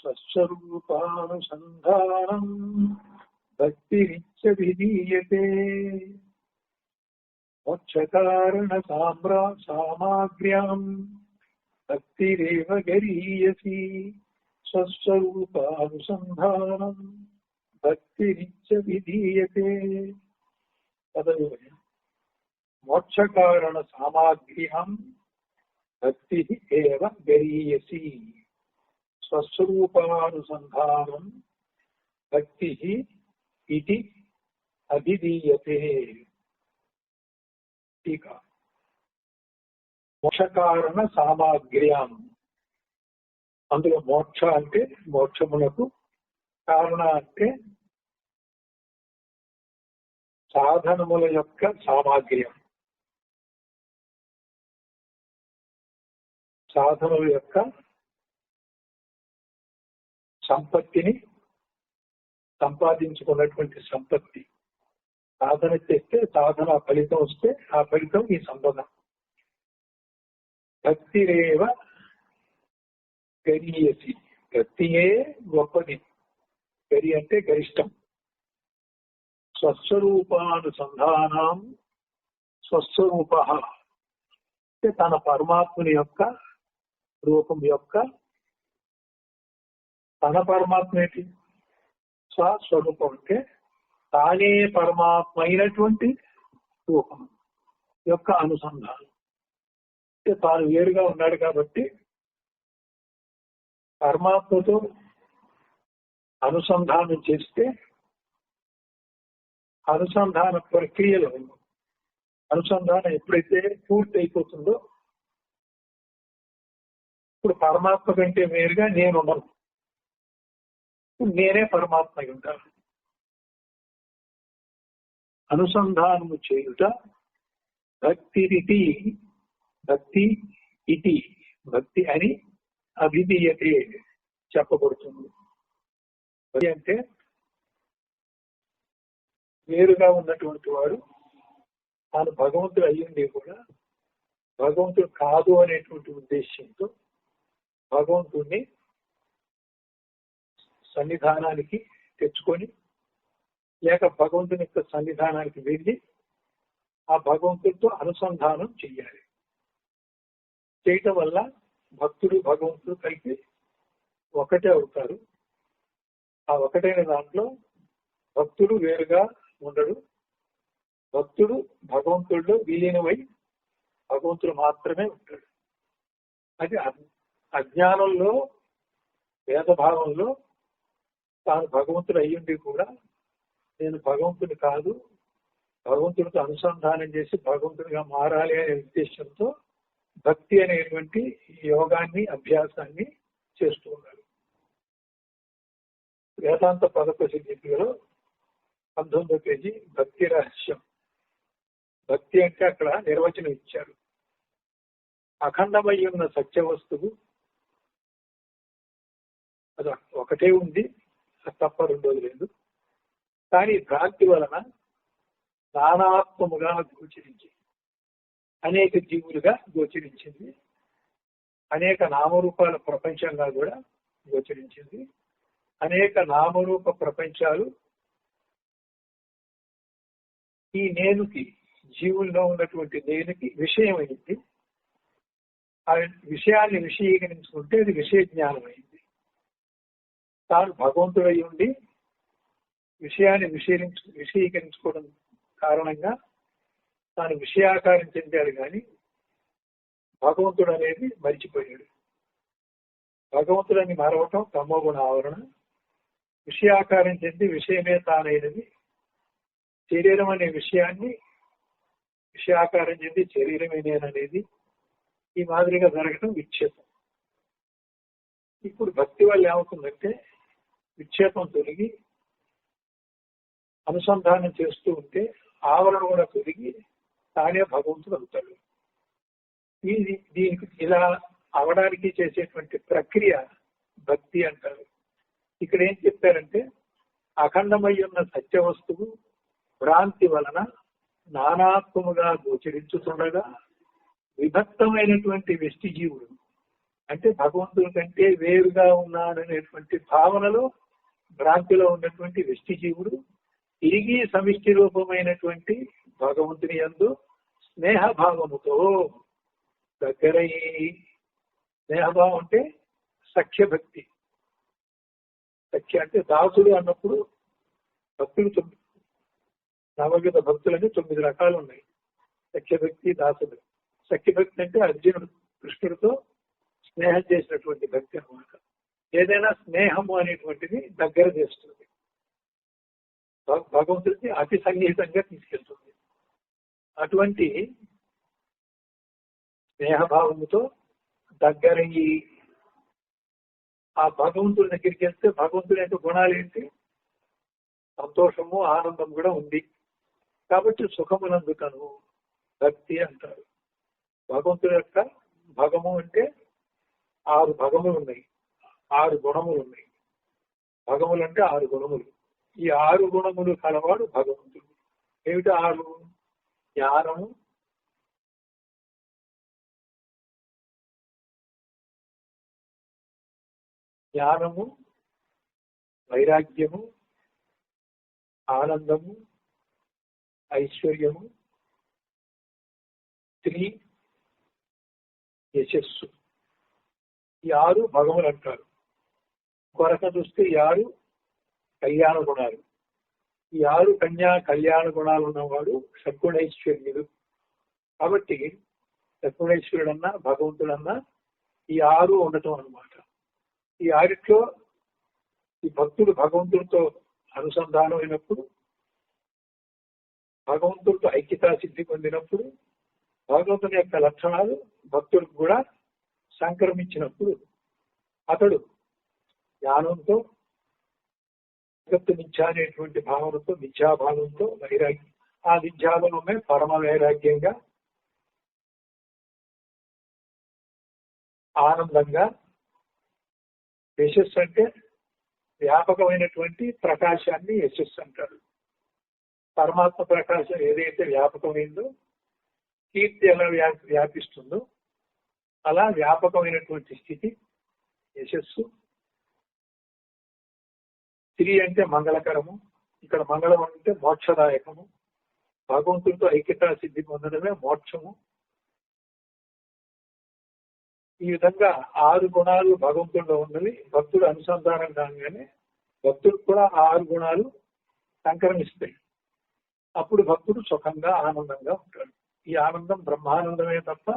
స్వస్వరూపానుసంధానం భక్తిరిత్య విధీయతే మోక్షకారణ సామాగ్ర్యాం భక్తిరేవ గరీయసి స్వస్వరూపానుసంధానం భక్తిరిత్య విధీయతే. మోక్షకారణ సామాగ్ర్యాం భక్తి ఏవ గరీయసి స్వస్వరూపానుసంధానం భక్తి ఇది అభిధీయతే. టీకా. మోక్షకారణ సామాగ్ర్యాం, అందులో మోక్ష అంటే మోక్షమునకు, కారణ అంటే సాధనముల యొక్క సామాగ్ర్యం, సాధనల యొక్క సంపత్తిని సంపాదించుకున్నటువంటి సంపత్తి. సాధన చేస్తే సాధన ఫలితం వస్తే ఆ ఫలితం ఈ సంపద. భక్తిరేవ గరీయసి, భక్తియే గొప్పది. గరి అంటే గరిష్టం. స్వస్వరూపానుసంధానం, స్వస్వరూప అంటే తన పరమాత్ముని యొక్క రూపం యొక్క, తన పరమాత్మ ఏంటి? స్వస్వరూపం అంటే తానే పరమాత్మ అయినటువంటి రూపం యొక్క అనుసంధానం. అంటే తాను వేరుగా ఉన్నాడు కాబట్టి పరమాత్మతో అనుసంధానం చేస్తే అనుసంధాన ప్రక్రియలో అనుసంధానం ఎప్పుడైతే పూర్తి అయిపోతుందో ఇప్పుడు పరమాత్మ కంటే వేరుగా నేను ఉన్నాను, నేనే పరమాత్మ అయి ఉంటాను. అనుసంధానము చేయుట భక్తిరితి, భక్తి ఇతి, భక్తి అని అభిధీయతే చెప్పబడుతుంది. భక్తి అంటే వేరుగా ఉన్నటువంటి వాడు తాను భగవంతుడు అయ్యింది కూడా భగవంతుడు కాదు అనేటువంటి ఉద్దేశంతో భగవంతుడిని సన్నిధానానికి తెచ్చుకొని, లేక భగవంతుని యొక్క సన్నిధానానికి వెళ్ళి ఆ భగవంతుడితో అనుసంధానం చెయ్యాలి. చేయటం వల్ల భక్తుడు భగవంతుడు కలిపి ఒకటే అవుతారు. ఆ ఒకటైన దాంట్లో భక్తుడు వేరుగా ఉండడు. భక్తుడు భగవంతుడిలో విలీనమై భగవంతుడు మాత్రమే ఉంటాడు. అది అజ్ఞానంలో, భేదభావంలో తాను భగవంతుడు అయ్యుండి కూడా నేను భగవంతుని కాదు, భగవంతుడితో అనుసంధానం చేసి భగవంతుడిగా మారాలి అనే ఉద్దేశంతో భక్తి అనేటువంటి యోగాన్ని, అభ్యాసాన్ని చేస్తూ ఉన్నారు. వేదాంత పదకొశిలో 19వ పేజీ భక్తి రహస్యం. భక్తి అంటే అక్కడ నిర్వచనం ఇచ్చారు. అఖండమై ఉన్న సత్య వస్తువు అది ఒకటే ఉంది, తప్ప రెండోది లేదు. కానీ భ్రాంతి వలన నానాత్మముగా గోచరించి అనేక జీవులుగా గోచరించింది, అనేక నామరూపాల ప్రపంచంగా కూడా గోచరించింది. అనేక నామరూప ప్రపంచాలు ఈ నేనుకి, జీవుల్లో ఉన్నటువంటి నేనుకి విషయమైంది. ఆ విషయాన్ని విషయీకరించుకుంటే అది విషయ జ్ఞానం అయింది. తాను భగవంతుడై ఉండి విషయాన్ని విషయీకరించుకోవడం కారణంగా తాను విషయాకారం చెందాడు, కానీ భగవంతుడు అనేది మరిచిపోయాడు. భగవంతుడని మరవటం తమోగుణ ఆవరణ. విషయాకారం చెంది విషయమే తానైనది. శరీరం అనే విషయాన్ని విషయాకారం చెంది శరీరమే నేననేది ఈ మాదిరిగా జరగటం విక్షేపం. ఇప్పుడు భక్తి వల్ల ఏమవుతుందంటే విక్షేపం తొలగి అనుసంధానం చేస్తూ ఉంటే ఆవరణ కూడా తొలగి తానే భగవంతుడు అవుతాడు. దీనికి ఇలా అవడానికి చేసేటువంటి ప్రక్రియ భక్తి అంటారు. ఇక్కడ ఏం చెప్పారంటే అఖండమై ఉన్న సత్య వస్తువు భ్రాంతి వలన నానాత్మముగా గోచరించుతుండగా విభక్తమైనటువంటి వ్యష్టి జీవుడు అంటే భగవంతుడి కంటే వేరుగా ఉన్నాడనేటువంటి భావనలో భ్రాంతిలో ఉన్నటువంటి వ్యష్టి జీవుడు తిరిగి సమిష్టి రూపమైనటువంటి భగవంతుని యందు స్నేహభావముతో దగ్గరయ్యి, స్నేహభావం అంటే సఖ్యభక్తి. సఖ్య అంటే దాసుడు అన్నప్పుడు భక్తులు నవవిధ భక్తులని 9 రకాలు ఉన్నాయి. సఖ్యభక్తి, దాసుడు. సఖ్యభక్తి అంటే అర్జునుడు కృష్ణుడితో స్నేహం చేసినటువంటి భక్తి అన్నమాట. ఏదైనా స్నేహము అనేటువంటిది దగ్గర చేస్తుంది, భగవంతుడికి అతి సన్నిహితంగా తీసుకెళ్తుంది. అటువంటి స్నేహభావముతో దగ్గరయ్యి ఆ భగవంతుడి దగ్గరికి వెళ్తే భగవంతుడి యొక్క గుణాలు ఏంటి? సంతోషము, ఆనందం కూడా ఉంది. కాబట్టి సుఖమునందుకను భక్తి అంటారు. భగవంతుడి యొక్క భగము అంటే 6 భగములు ఉన్నాయి, 6 గుణములు ఉన్నాయి. భగములు అంటే 6 గుణములు. ఈ 6 గుణములు కలవాడు భగవంతుడు. ఏమిటి 6? జ్ఞానము, జ్ఞానము, వైరాగ్యము, ఆనందము, ఐశ్వర్యము, స్త్రీ, యశస్సు. ఈ 6 భగములు అంటారు. కొరక చూస్తే ఈ 6 కళ్యాణ గుణాలు. ఈ 6 కళ్యాణ గుణాలు ఉన్నవాడు షడ్గుణైశ్వర్యుడు. కాబట్టి షడ్గుణైశ్వరుడన్నా భగవంతుడన్నా ఈ 6 ఉండటం అన్నమాట. ఈ 6లో ఈ భక్తుడు భగవంతుడితో అనుసంధానం అయినప్పుడు, భగవంతుడితో ఐక్యతా సిద్ధి పొందినప్పుడు, భగవంతుని యొక్క లక్షణాలు భక్తుడికి కూడా సంక్రమించినప్పుడు అతడు జ్ఞానంతో, జగత్తు మిథ్య అనేటువంటి భావనతో, మిథ్యాభావంతో వైరాగ్యం, ఆ మిథ్యాభావమే పరమ వైరాగ్యంగా, ఆనందంగా, యశస్సు అంటే వ్యాపకమైనటువంటి ప్రకాశాన్ని యశస్సు అంటారు. పరమాత్మ ప్రకాశం ఏదైతే వ్యాపకమైందో, కీర్తి ఎలా వ్యాపిస్తుందో అలా వ్యాపకమైనటువంటి స్థితి యశస్సు. స్త్రీ అంటే మంగళకరము. ఇక్కడ మంగళం అంటే మోక్షదాయకము. భగవంతుడితో ఐక్యతా సిద్ధి పొందడమే మోక్షము. ఈ విధంగా 6 గుణాలు భగవంతుడిలో ఉన్నవి. భక్తుడు అనుసంధానం కాగానే భక్తుడికి కూడా 6 గుణాలు సంక్రమిస్తాయి. అప్పుడు భక్తుడు సుఖంగా, ఆనందంగా ఉంటాడు. ఈ ఆనందం బ్రహ్మానందమే తప్ప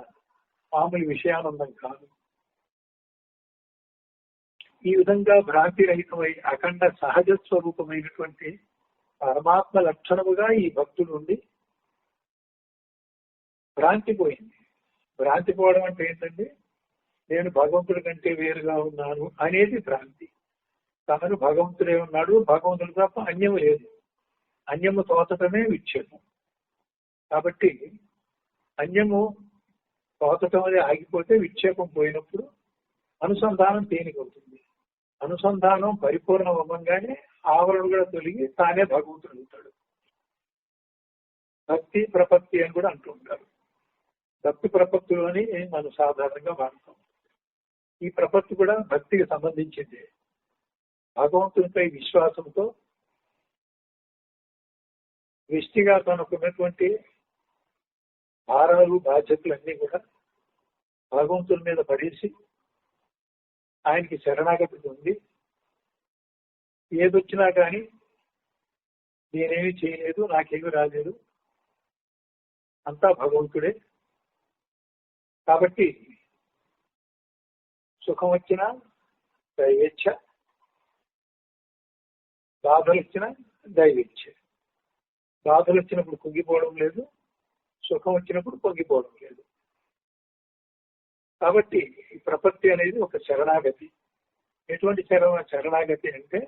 మామూలు విషయానందం కాదు. ఈ విధంగా భ్రాంతి రహితమై అఖండ సహజ స్వరూపమైనటువంటి పరమాత్మ లక్షణముగా ఈ భక్తుడు ఉండి భ్రాంతి పోయింది. భ్రాంతి పోవడం అంటే ఏంటండి? నేను భగవంతుడి కంటే వేరుగా ఉన్నాను అనేది భ్రాంతి. తనను భగవంతుడే ఉన్నాడు, భగవంతుడు తప్ప అన్యము లేదు. అన్యము తోచటమే విక్షేపం. కాబట్టి అన్యము తోచటం అనేది ఆగిపోతే విక్షేపం పోయినప్పుడు అనుసంధానం తేలికవుతుంది. అనుసంధానం పరిపూర్ణం అవ్వగానే ఆవరణ కూడా తొలగి తానే భగవంతుడు అవుతాడు. భక్తి ప్రపత్తి అని కూడా అంటూ ఉంటారు. భక్తి ప్రపత్తులోని మనం సాధారణంగా వాడతాం. ఈ ప్రపత్తి కూడా భక్తికి సంబంధించింది. భగవంతునిపై విశ్వాసంతో వ్యష్టిగా తనకున్నటువంటి భారాలు, బాధ్యతలన్నీ కూడా భగవంతుని మీద పడేసి ఆయనకి శరణాగతి ఉంది. ఏదొచ్చినా కానీ నేనేమి చేయలేదు, నాకేమీ రాలేదు, అంతా భగవంతుడే. కాబట్టి సుఖం వచ్చినా దైవేచ్ఛ, బాధలు వచ్చినా దైవేచ్ఛ. బాధలు వచ్చినప్పుడు కుంగిపోవడం లేదు, సుఖం వచ్చినప్పుడు పొంగిపోవడం లేదు. కాబట్టి ఈ ప్రపత్తి అనేది ఒక శరణాగతి. ఎటువంటి శరణాగతి అంటే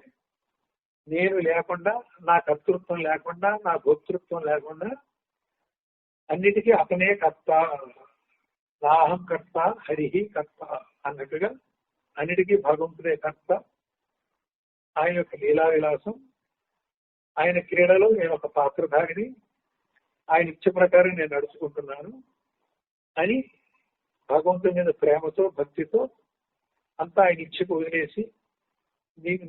నేను లేకుండా, నా కర్తృత్వం లేకుండా, నా భోక్తృత్వం లేకుండా అన్నిటికీ అతనే కర్త, నాహం కర్త హరిహి కర్త అన్నట్టుగా అన్నిటికీ భగవంతుడే కర్త. ఆయన యొక్క లీలా విలాసం, ఆయన క్రీడలో నేను ఒక పాత్రధారిని, ఆయన ఇచ్చ ప్రకారం నేను నడుచుకుంటున్నాను అని భగవంతుని మీద ప్రేమతో, భక్తితో అంతా ఆయన ఇచ్చి వదిలేసి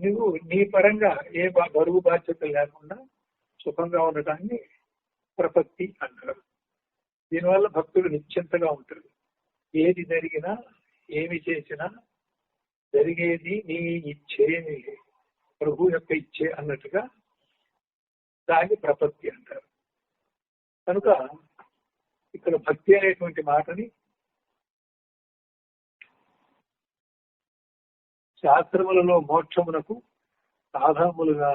నువ్వు నీ పరంగా ఏ బరువు బాధ్యత లేకుండా సుఖంగా ఉండటాన్ని ప్రపత్తి అంటారు. దీనివల్ల భక్తుడు నిశ్చింతగా ఉంటాడు. ఏది జరిగినా ఏమి చేసినా జరిగేది నీ ఇచ్చే, ప్రభు యొక్క ఇచ్చే అన్నట్టుగా దాన్ని ప్రపత్తి అంటారు. కనుక ఇక్కడ భక్తి అనేటువంటి మాటని శాస్త్రములలో మోక్షమునకు సాధనములుగా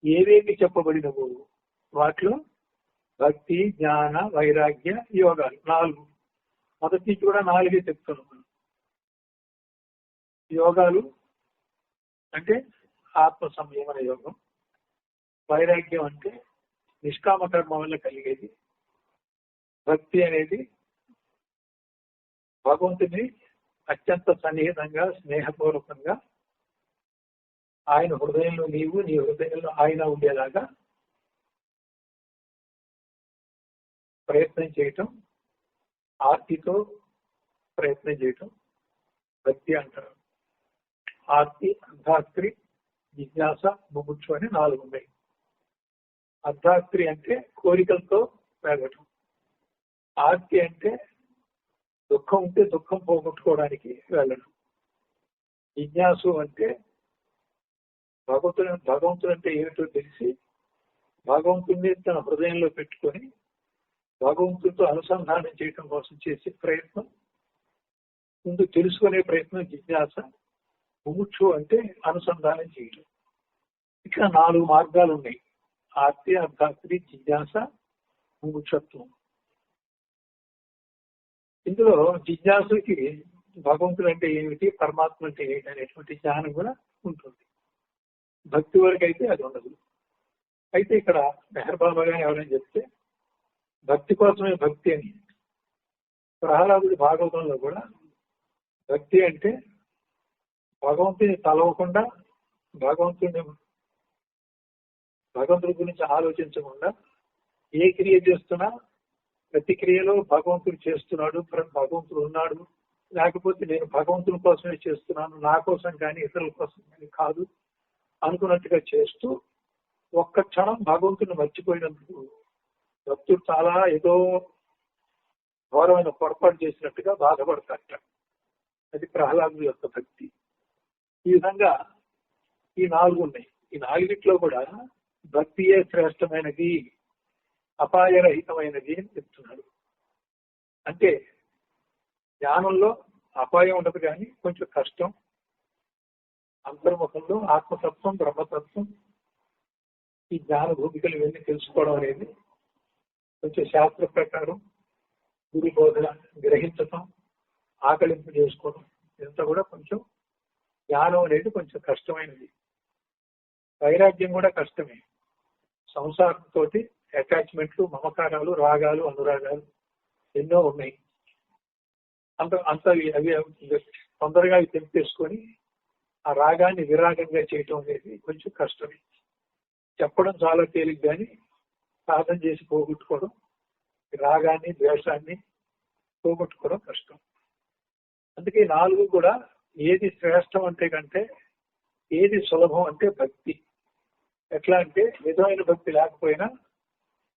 ఏవేమి చెప్పబడినవో వాటిలో భక్తి, జ్ఞాన, వైరాగ్య, యోగాలు 4. మొదటి నుంచి కూడా 4 చెప్తున్నాం. యోగాలు అంటే ఆత్మ సంయమన యోగం, వైరాగ్యం అంటే నిష్కామ కర్మ వల్ల కలిగేది, భక్తి అనేది భగవంతుని అత్యంత సన్నిహితంగా స్నేహపూర్వకంగా ఆయన హృదయంలో నీవు, నీ హృదయంలో ఆయన ఉండేలాగా ప్రయత్నం చేయటం, ఆర్తితో ప్రయత్నం చేయటం భక్తి అంటారు. ఆర్తి, అర్ధాస్త్రి, జిజ్ఞాస, ముముక్షు అని 4 ఉన్నాయి. అర్ధాస్త్రి అంటే కోరికలతో వెళ్ళటం, ఆర్తి అంటే దుఃఖం ఉంటే దుఃఖం పోగొట్టుకోవడానికి వెళ్ళడం, జిజ్ఞాసు అంటే భగవంతుడు అంటే ఏమిటో తెలిసి భగవంతుడిని తన హృదయంలో పెట్టుకొని భగవంతుడితో అనుసంధానం చేయడం కోసం చేసే ప్రయత్నం, ముందు తెలుసుకునే ప్రయత్నం జిజ్ఞాస. ముముక్షు అంటే అనుసంధానం చేయడం. ఇట్లా 4 మార్గాలు ఉన్నాయి: ఆర్తి, అర్ధాస్త్రి, జిజ్ఞాస, ముముక్షత్వం. ఇందులో జిజ్ఞాసుకి భగవంతుడు అంటే ఏమిటి, పరమాత్మ అంటే ఏమిటి అనేటువంటి జ్ఞానం కూడా ఉంటుంది. భక్తి వరకు అయితే అది ఉండదు. అయితే ఇక్కడ మెహర్ బాబా గారు ఎవరైనా చెప్తే భక్తి కోసమే భక్తి అని. ప్రహ్లాదుడి భాగవతంలో కూడా భక్తి అంటే భగవంతుని తలవకుండా, భగవంతుడి గురించి ఆలోచించకుండా ఏ క్రియ చేస్తున్నా ప్రతి క్రియలో భగవంతుడు చేస్తున్నాడు, భగవంతుడు ఉన్నాడు, లేకపోతే నేను భగవంతుని కోసమే చేస్తున్నాను, నా కోసం కానీ ఇతరుల కోసం కానీ కాదు అనుకున్నట్టుగా చేస్తూ ఒక్క క్షణం భగవంతుని మర్చిపోయినందుకు భక్తుడు చాలా ఏదో ఘోరమైన పొరపాటు చేసినట్టుగా బాధపడతారట. అది ప్రహ్లాదుడి యొక్క భక్తి. ఈ విధంగా ఈ 4 ఉన్నాయి. ఈ 4 కూడా భక్తియే శ్రేష్టమైనది, అపాయరహితమైనది అని చెప్తున్నాడు. అంటే జ్ఞానంలో అపాయం ఉండదు, కానీ కొంచెం కష్టం. అంతర్ముఖంలో ఆత్మతత్వం, బ్రహ్మతత్వం, ఈ జ్ఞాన భూమికలు ఇవన్నీ తెలుసుకోవడం అనేది కొంచెం శాస్త్ర ప్రకారం గురు బోధన గ్రహించటం, ఆకలింపు చేసుకోవడం, ఇదంతా కూడా కొంచెం జ్ఞానం అనేది కొంచెం కష్టమైనది. వైరాగ్యం కూడా కష్టమే. సంసారంతో అటాచ్మెంట్లు, మమకారాలు, రాగాలు, అనురాగాలు ఎన్నో ఉన్నాయి. అవి తొందరగా అవి తెంపేసుకొని ఆ రాగాన్ని విరాగంగా చేయటం అనేది కొంచెం కష్టమే. చెప్పడం చాలా తేలిక, కానీ సాధన చేసి పోగొట్టుకోవడం, రాగాన్ని, ద్వేషాన్ని పోగొట్టుకోవడం కష్టం. అందుకే 4 కూడా ఏది శ్రేష్టం అంటే కంటే ఏది సులభం అంటే భక్తి. ఎట్లా అంటే నిజమైన భక్తి లేకపోయినా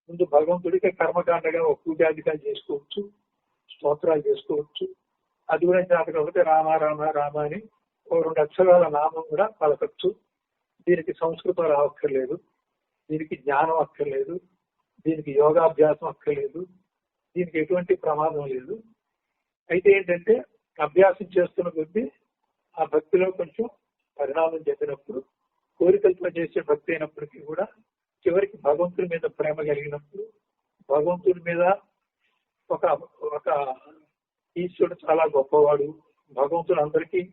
ముందు భగవంతుడికి కర్మకాండగా ఒక పూజాధికాలు చేసుకోవచ్చు, స్తోత్రాలు చేసుకోవచ్చు. అది కూడా చేతకపోతే రామ రామ రామ అని 2 అక్షరాల నామం కూడా పలకచ్చు. దీనికి సంస్కృతం రావక్కర్లేదు, దీనికి జ్ఞానం అక్కర్లేదు, దీనికి యోగాభ్యాసం అక్కర్లేదు, దీనికి ఎటువంటి ప్రమాదం లేదు. అయితే ఏంటంటే అభ్యాసం చేస్తున్న కొద్దీ ఆ భక్తిలో కొంచెం పరిణామం చెందినప్పుడు, కోరికలతో చేసే భక్తి అయినప్పటికీ కూడా చివరికి భగవంతుడి మీద ప్రేమ కలిగినప్పుడు, భగవంతుడి మీద ఒక ఈశ్వరుడు చాలా గొప్పవాడు, భగవంతుడు అందరికీ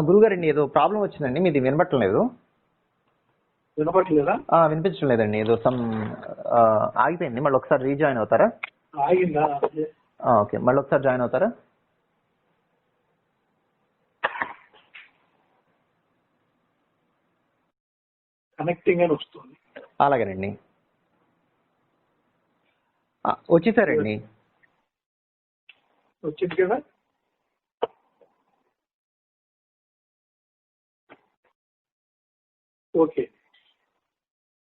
గురుగారండి ఏదో ప్రాబ్లం వచ్చిందండి, మీది వినపట్టలేదు. వినపట్లేదా? వినిపించడం లేదండి, ఏదో సమ్ ఆగిపోయింది. మళ్ళీ ఒకసారి రీజాయిన్ అవుతారా? ఆగిందా? ఓకే, మళ్ళీ ఒకసారి జాయిన్ అవుతారా? కనెక్టింగ్ అని వస్తుంది. అలాగేనండి. వచ్చేసారండి. వచ్చింది కదా. ఓకే,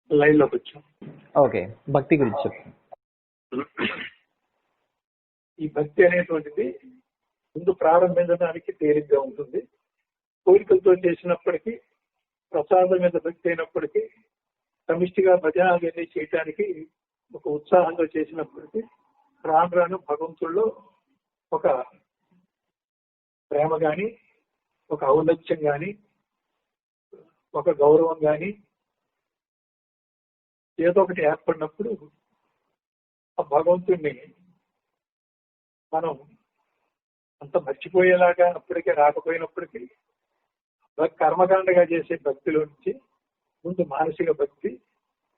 లైన్ లోకి వచ్చాం. ఓకే, భక్తి గురించి చెప్పండి. ఈ భక్తి అనేటువంటిది ముందు ప్రారంభించడానికి తేలిగ్గా ఉంటుంది. కోరికలతో చేసినప్పటికీ, ప్రసాదం మీద భక్తి అయినప్పటికీ, సమిష్టిగా భజనాలన్నీ చేయటానికి ఒక ఉత్సాహంతో చేసినప్పటికీ రాను రాను భగవంతుల్లో ఒక ప్రేమ గాని, ఒక ఔన్నత్యం గాని, ఒక గౌరవం గాని ఏదో ఒకటి ఏర్పడినప్పుడు ఆ భగవంతుణ్ణి మనం అంత మర్చిపోయేలాగా అప్పటికే రాకపోయినప్పటికీ కర్మకాండగా చేసే భక్తిలో నుంచి ముందు మానసిక భక్తి,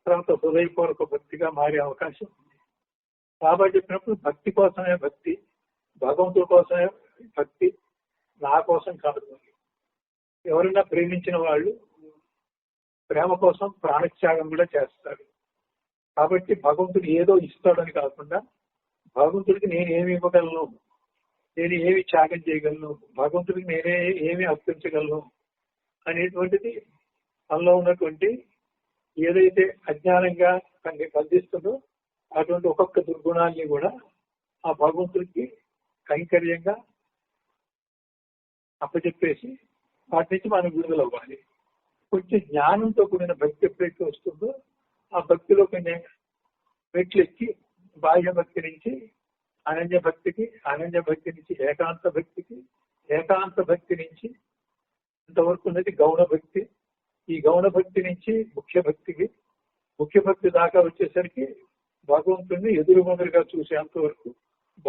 తర్వాత హృదయపూర్వక భక్తిగా మారే అవకాశం ఉంది. కాబట్టి చెప్పినప్పుడు భక్తి కోసమే భక్తి, భగవంతుడి కోసమే భక్తి, నా కోసం కాదు. ఎవరైనా ప్రేమించిన వాళ్ళు ప్రేమ కోసం ప్రాణత్యాగం కూడా చేస్తారు. కాబట్టి భగవంతుడు ఏదో ఇస్తాడని కాకుండా భగవంతుడికి నేను ఏమి ఇవ్వగలను, నేను ఏమి త్యాగం చేయగలను, భగవంతుడికి నేనే ఏమి అర్పించగలను అనేటువంటిది మనలో ఉన్నటువంటి ఏదైతే అజ్ఞానంగా తనకి బంధిస్తుందో అటువంటి ఒక్కొక్క దుర్గుణాన్ని కూడా ఆ భగవంతుడికి కైంకర్యంగా అప్పచెప్పేసి వాటి నుంచి మనం విడుదలవ్వాలి. కొంచెం జ్ఞానంతో కూడిన భక్తి ఎప్పుడైతే వస్తుందో ఆ భక్తిలో కొన్ని మెట్లెక్కి బాహ్య భక్తి నుంచి అనన్య భక్తికి, అనన్య భక్తి నుంచి ఏకాంత భక్తికి, ఏకాంత భక్తి నుంచి ఇంతవరకు ఉన్నది గౌణ భక్తి, ఈ గౌణ భక్తి నుంచి ముఖ్య భక్తికి, ముఖ్య భక్తి దాకా వచ్చేసరికి భగవంతుడిని ఎదురుమొదరుగా చూసేంత వరకు,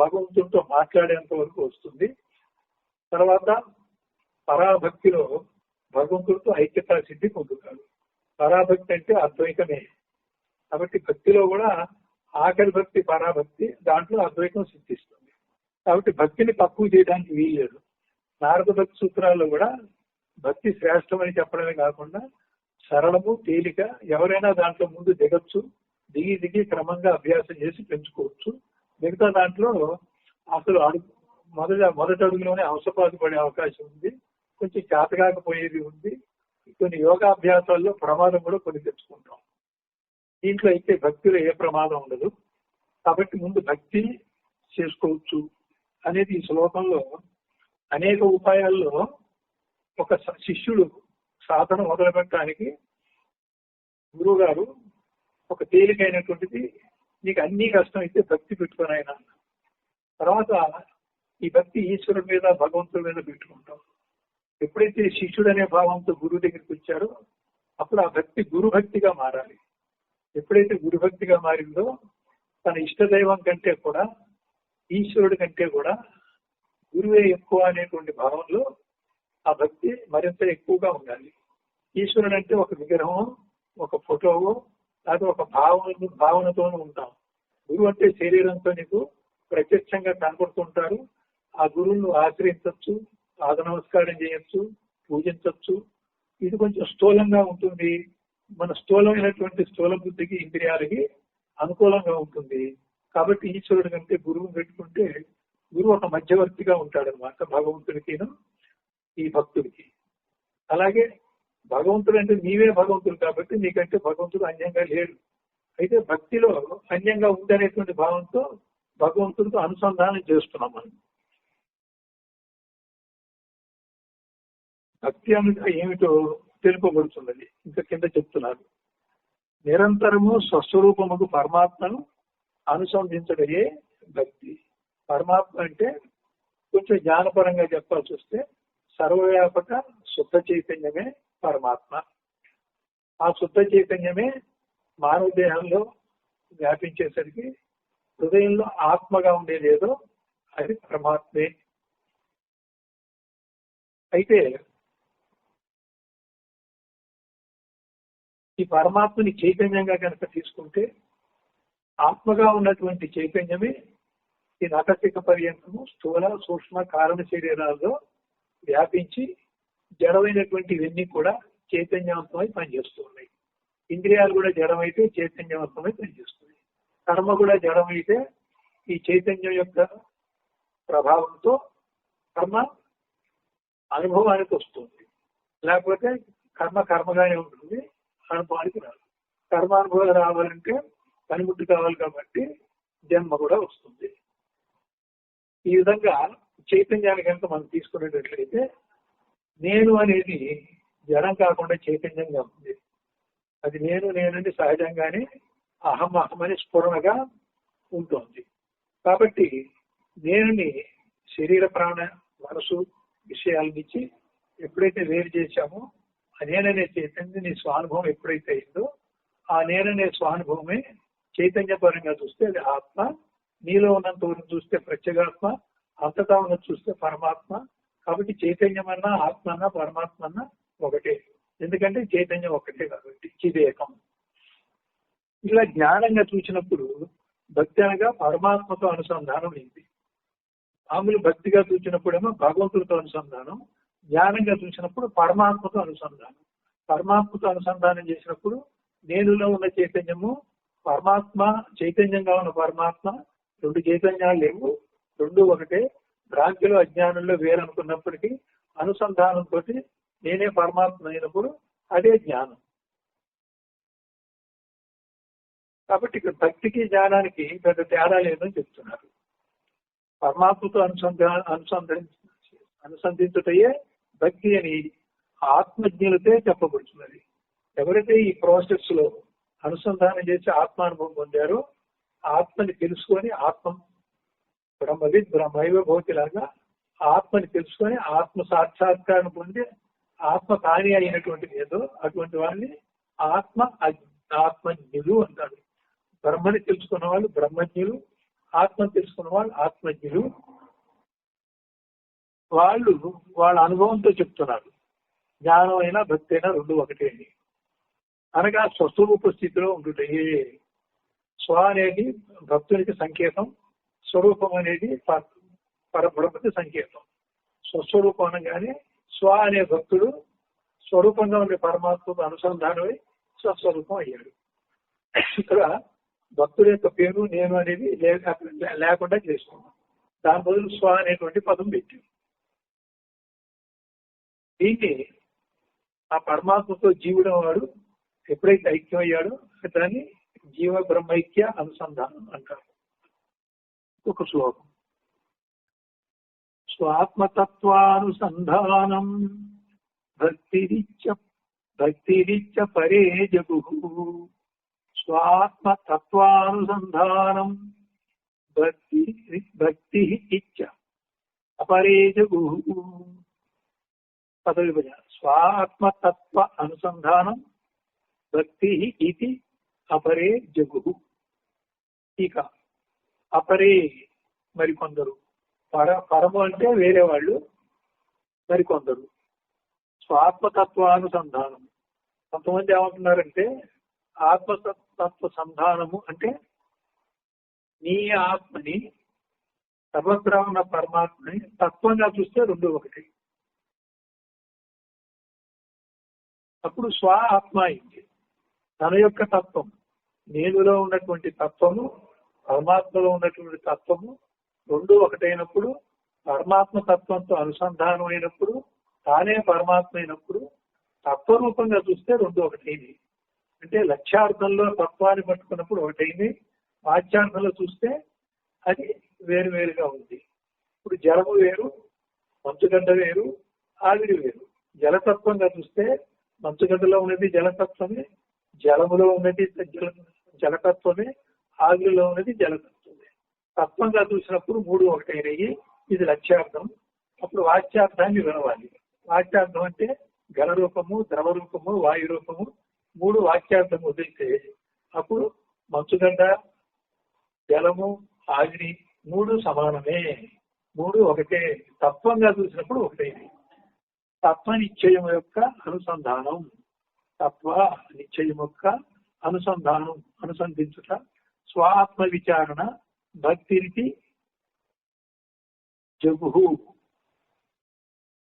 భగవంతుడితో మాట్లాడేంత వరకు వస్తుంది. తర్వాత పరాభక్తిలో భగవంతుడితో ఐక్యతా సిద్ధి పొందుతాడు. పరాభక్తి అంటే అద్వైతమే. కాబట్టి భక్తిలో కూడా ఆఖరి భక్తి పరాభక్తి, దాంట్లో అద్వైతం సిద్ధిస్తుంది. కాబట్టి భక్తిని తక్కువ చేయడానికి వీల్లేదు. నారద భక్తి సూత్రాల్లో కూడా భక్తి శ్రేష్టమని చెప్పడమే కాకుండా సరళము, తేలిక, ఎవరైనా దాంట్లో ముందు దిగొచ్చు, దిగి క్రమంగా అభ్యాసం చేసి పెంచుకోవచ్చు. మిగతా దాంట్లో అసలు మొదటి అడుగులోనే అవసపాటు పడే అవకాశం ఉంది, కొంచెం చేతకాకపోయేది ఉంది, కొన్ని యోగాభ్యాసాల్లో ప్రమాదం కూడా కొన్ని తెచ్చుకుంటాం. దీంట్లో అయితే భక్తిలో ఏ ప్రమాదం ఉండదు. కాబట్టి ముందు భక్తి చేసుకోవచ్చు అనేది ఈ శ్లోకంలో అనేక ఉపాయాల్లో ఒక శిష్యుడు సాధన మొదలుపెట్టడానికి గురువు గారు ఒక తేలికైనటువంటిది, నీకు అన్ని కష్టం అయితే భక్తి పెట్టుకొని ఆయన తర్వాత ఈ భక్తి ఈశ్వరుడి మీద, భగవంతుడి మీద పెట్టుకుంటాం. ఎప్పుడైతే శిష్యుడు అనే భావంతో గురువు దగ్గరికి వచ్చారో అప్పుడు ఆ భక్తి గురుభక్తిగా మారాలి. ఎప్పుడైతే గురుభక్తిగా మారిందో తన ఇష్టదైవం కంటే కూడా, ఈశ్వరుడి కంటే కూడా గురువే ఎక్కువ అనేటువంటి భావంలో ఆ భక్తి మరింత ఎక్కువగా ఉండాలి. ఈశ్వరుడు అంటే ఒక విగ్రహం, ఒక ఫోటోవో, లేదా ఒక భావనతోనూ ఉంటాం. గురువు అంటే శరీరంతో నీకు ప్రత్యక్షంగా కనపడుతుంటారు. ఆ గురువును ఆశ్రయించవచ్చు, పాద నమస్కారం చేయొచ్చు, పూజించవచ్చు. ఇది కొంచెం స్థూలంగా ఉంటుంది. మన స్థూలమైనటువంటి స్థూల బుద్ధికి, ఇంద్రియాలకి అనుకూలంగా ఉంటుంది. కాబట్టి ఈశ్వరుడి కంటే గురువుని పెట్టుకుంటే గురువు ఒక మధ్యవర్తిగా ఉంటాడనమాట భగవంతుడికిను ఈ భక్తుడికి. అలాగే భగవంతుడు అంటే నీవే భగవంతుడు కాబట్టి నీకంటే భగవంతుడు అన్యంగా లేడు. అయితే భక్తిలో అన్యంగా ఉందనేటువంటి భావంతో భగవంతుడితో అనుసంధానం చేస్తున్నాం మనం. భక్తి అనగా ఏమిటో తెలుపబడుతున్నది. ఇంకా కింద చెప్తున్నారు, నిరంతరము స్వస్వరూపముకు పరమాత్మను అనుసంధించడమే భక్తి. పరమాత్మ అంటే కొంచెం జ్ఞానపరంగా చెప్పాల్సి వస్తే సర్వవ్యాపక శుద్ధ చైతన్యమే పరమాత్మ. ఆ శుద్ధ చైతన్యమే మానవ దేహంలో వ్యాపించేసరికి హృదయంలో ఆత్మగా ఉండేదేదో అది పరమాత్మే. అయితే ఈ పరమాత్మని చైతన్యంగా కనుక తీసుకుంటే ఆత్మగా ఉన్నటువంటి చైతన్యమే ఈ నటసిక పర్యంతము స్థూల, సూక్ష్మ, కారణ శరీరాల్లో వ్యాపించి జడమైనటువంటి ఇవన్నీ కూడా చైతన్యవంతమై పనిచేస్తూ ఉన్నాయి. ఇంద్రియాలు కూడా జడమైతే చైతన్యవంతమై పనిచేస్తున్నాయి. కర్మ కూడా జడమైతే ఈ చైతన్యం యొక్క ప్రభావంతో కర్మ అనుభవానికి వస్తుంది. లేకపోతే కర్మ కర్మగానే ఉంటుంది, అనుభవానికి రాదు. కర్మానుభవం రావాలంటే పనిముట్టు కావాలి కాబట్టి జన్మ కూడా వస్తుంది. ఈ విధంగా చైతన్యాన్ని కనుక మనం తీసుకునేటట్లయితే నేను అనేది జడం కాకుండా చైతన్యంగా ఉంది. అది నేనని సహజంగానే అహం అహమని స్ఫురణగా ఉంటుంది. కాబట్టి నేనుని శరీర ప్రాణ మనసు విషయాల నుంచి ఎప్పుడైతే వేరు చేశామో ఆ నేననే చైతన్యం నీ స్వానుభవం ఎప్పుడైతే అయిందో ఆ నేననే స్వానుభవమే చైతన్యపరంగా చూస్తే అది ఆత్మ, నీలో ఉన్నంత వరకు చూస్తే ప్రత్యేగాత్మ, అంతటా ఉన్నది చూస్తే పరమాత్మ. కాబట్టి చైతన్యం అన్నా ఆత్మ అన్నా పరమాత్మ అన్నా ఒకటే, ఎందుకంటే చైతన్యం ఒకటే కాబట్టి చిదేకం. ఇలా జ్ఞానంగా చూసినప్పుడు భక్తి అనగా పరమాత్మతో అనుసంధానం అయింది. మామూలు భక్తిగా చూసినప్పుడేమో భగవంతుడితో అనుసంధానం, జ్ఞానంగా చూసినప్పుడు పరమాత్మతో అనుసంధానం. పరమాత్మతో అనుసంధానం చేసినప్పుడు నేనులో ఉన్న చైతన్యము పరమాత్మ, చైతన్యంగా ఉన్న పరమాత్మ రెండు చైతన్యాలు లేవు, రెండు ఒకటే. భ్రాంతిలో అజ్ఞానంలో వేరనుకున్నప్పటికీ అనుసంధానంతో నేనే పరమాత్మ అయినప్పుడు అదే జ్ఞానం. కాబట్టి ఇక్కడ భక్తికి జ్ఞానానికి పెద్ద తేడా లేదని చెప్తున్నారు. పరమాత్మతో అనుసంధించుటయే భక్తి అని ఆత్మజ్ఞులతో చెప్పబడుతున్నది. ఎవరైతే ఈ ప్రాసెస్ లో అనుసంధానం చేసి ఆత్మానుభవం పొందారో ఆత్మని తెలుసుకొని ఆత్మ బ్రహ్మవిద్ బ్రహ్మైవ భౌతిలాగా ఆత్మని తెలుసుకొని ఆత్మ సాక్షాత్కారం పొంది ఆత్మ తాని అయినటువంటిది ఏదో అటువంటి వాళ్ళని ఆత్మజ్ఞులు అంటారు. బ్రహ్మని తెలుసుకున్న వాళ్ళు బ్రహ్మజ్ఞులు, ఆత్మని తెలుసుకున్న వాళ్ళు ఆత్మజ్ఞులు. వాళ్ళు వాళ్ళ అనుభవంతో చెప్తున్నారు జ్ఞానం అయినా భక్తి అయినా రెండు ఒకటే అని. అనగా స్వస్వరూప స్థితిలో ఉండుటయే. స్వ అనేది భక్తునికి సంకేతం, స్వరూపం అనేది పరబ్రహ్మకి సంకేతం. స్వస్వరూపం అనగానే స్వ అనే భక్తుడు స్వరూపంగా ఉండే పరమాత్మకు అనుసంధానమై స్వస్వరూపం అయ్యాడు. ఇక్కడ భక్తుడి యొక్క పేరు నేను అనేది లేకుండా చేసుకున్నాం. దాని బదులు స్వ అనేటువంటి పదం పెట్టాం. దీన్ని ఆ పరమాత్మతో జీవుడు వాడు ఎప్పుడైతే ఐక్యం అయ్యాడో దాన్ని జీవ బ్రహ్మైక్య అనుసంధానం అంటారు. ఒక శ్లోకం. స్వాత్మతత్వానుసంధానం భక్తిరిచ్చ పరే జగు. స్వాత్మతత్వానుసంధానం భక్తి ఇచ్చ అపరే జగు. పదవిభజన. స్వాత్మతత్వ అనుసంధానం భక్తి ఇది అపరే జగు. ఇక అపరే మరికొందరు, పరము అంటే వేరే వాళ్ళు, మరికొందరు స్వాత్మతత్వానుసంధానం. కొంతమంది ఏమంటున్నారంటే ఆత్మతత్వ సంధానము అంటే నీ ఆత్మని సర్వత్రా ఉన్న పరమాత్మని తత్వంగా చూస్తే రెండు ఒకటి. అప్పుడు స్వ ఆత్మ అయింది. తన యొక్క తత్వం, నేనులో ఉన్నటువంటి తత్వము పరమాత్మలో ఉన్నటువంటి తత్వము రెండు ఒకటైనప్పుడు, పరమాత్మ తత్వంతో అనుసంధానం అయినప్పుడు, తానే పరమాత్మ అయినప్పుడు తత్వరూపంగా చూస్తే రెండు ఒకటైంది. అంటే లక్ష్యార్థంలో తత్వాన్ని పట్టుకున్నప్పుడు ఒకటైంది, వాచ్యార్థంలో చూస్తే అది వేరు వేరుగా ఉంది. ఇప్పుడు జలము వేరు, మంచుగడ్డ వేరు, ఆవిరి వేరు. జలతత్వంగా చూస్తే మంచుగడ్డలో ఉన్నది జలతత్వమే, జలములో ఉన్నది జలతత్వమే, ఆవిరిలో ఉన్నది జలతత్వమే. తత్వంగా చూసినప్పుడు మూడు ఒకటైనవి. ఇది లక్ష్యార్థం. అప్పుడు వాచ్యార్థాన్ని వినవాలి. వాచ్యార్థం అంటే గల రూపము, ద్రవ రూపము, వాయు రూపము మూడు వాక్యార్థం వదిలితే అప్పుడు మంచుగడ్డ, జలము, ఆవిరి మూడు సమానమే, మూడు ఒకటే. తత్వంగా చూసినప్పుడు ఒకటే. తత్వ నిశ్చయం యొక్క అనుసంధానం, తత్వ నిశ్చయం యొక్క అనుసంధించుట స్వాత్మ విచారణ భక్తిరితి జగు.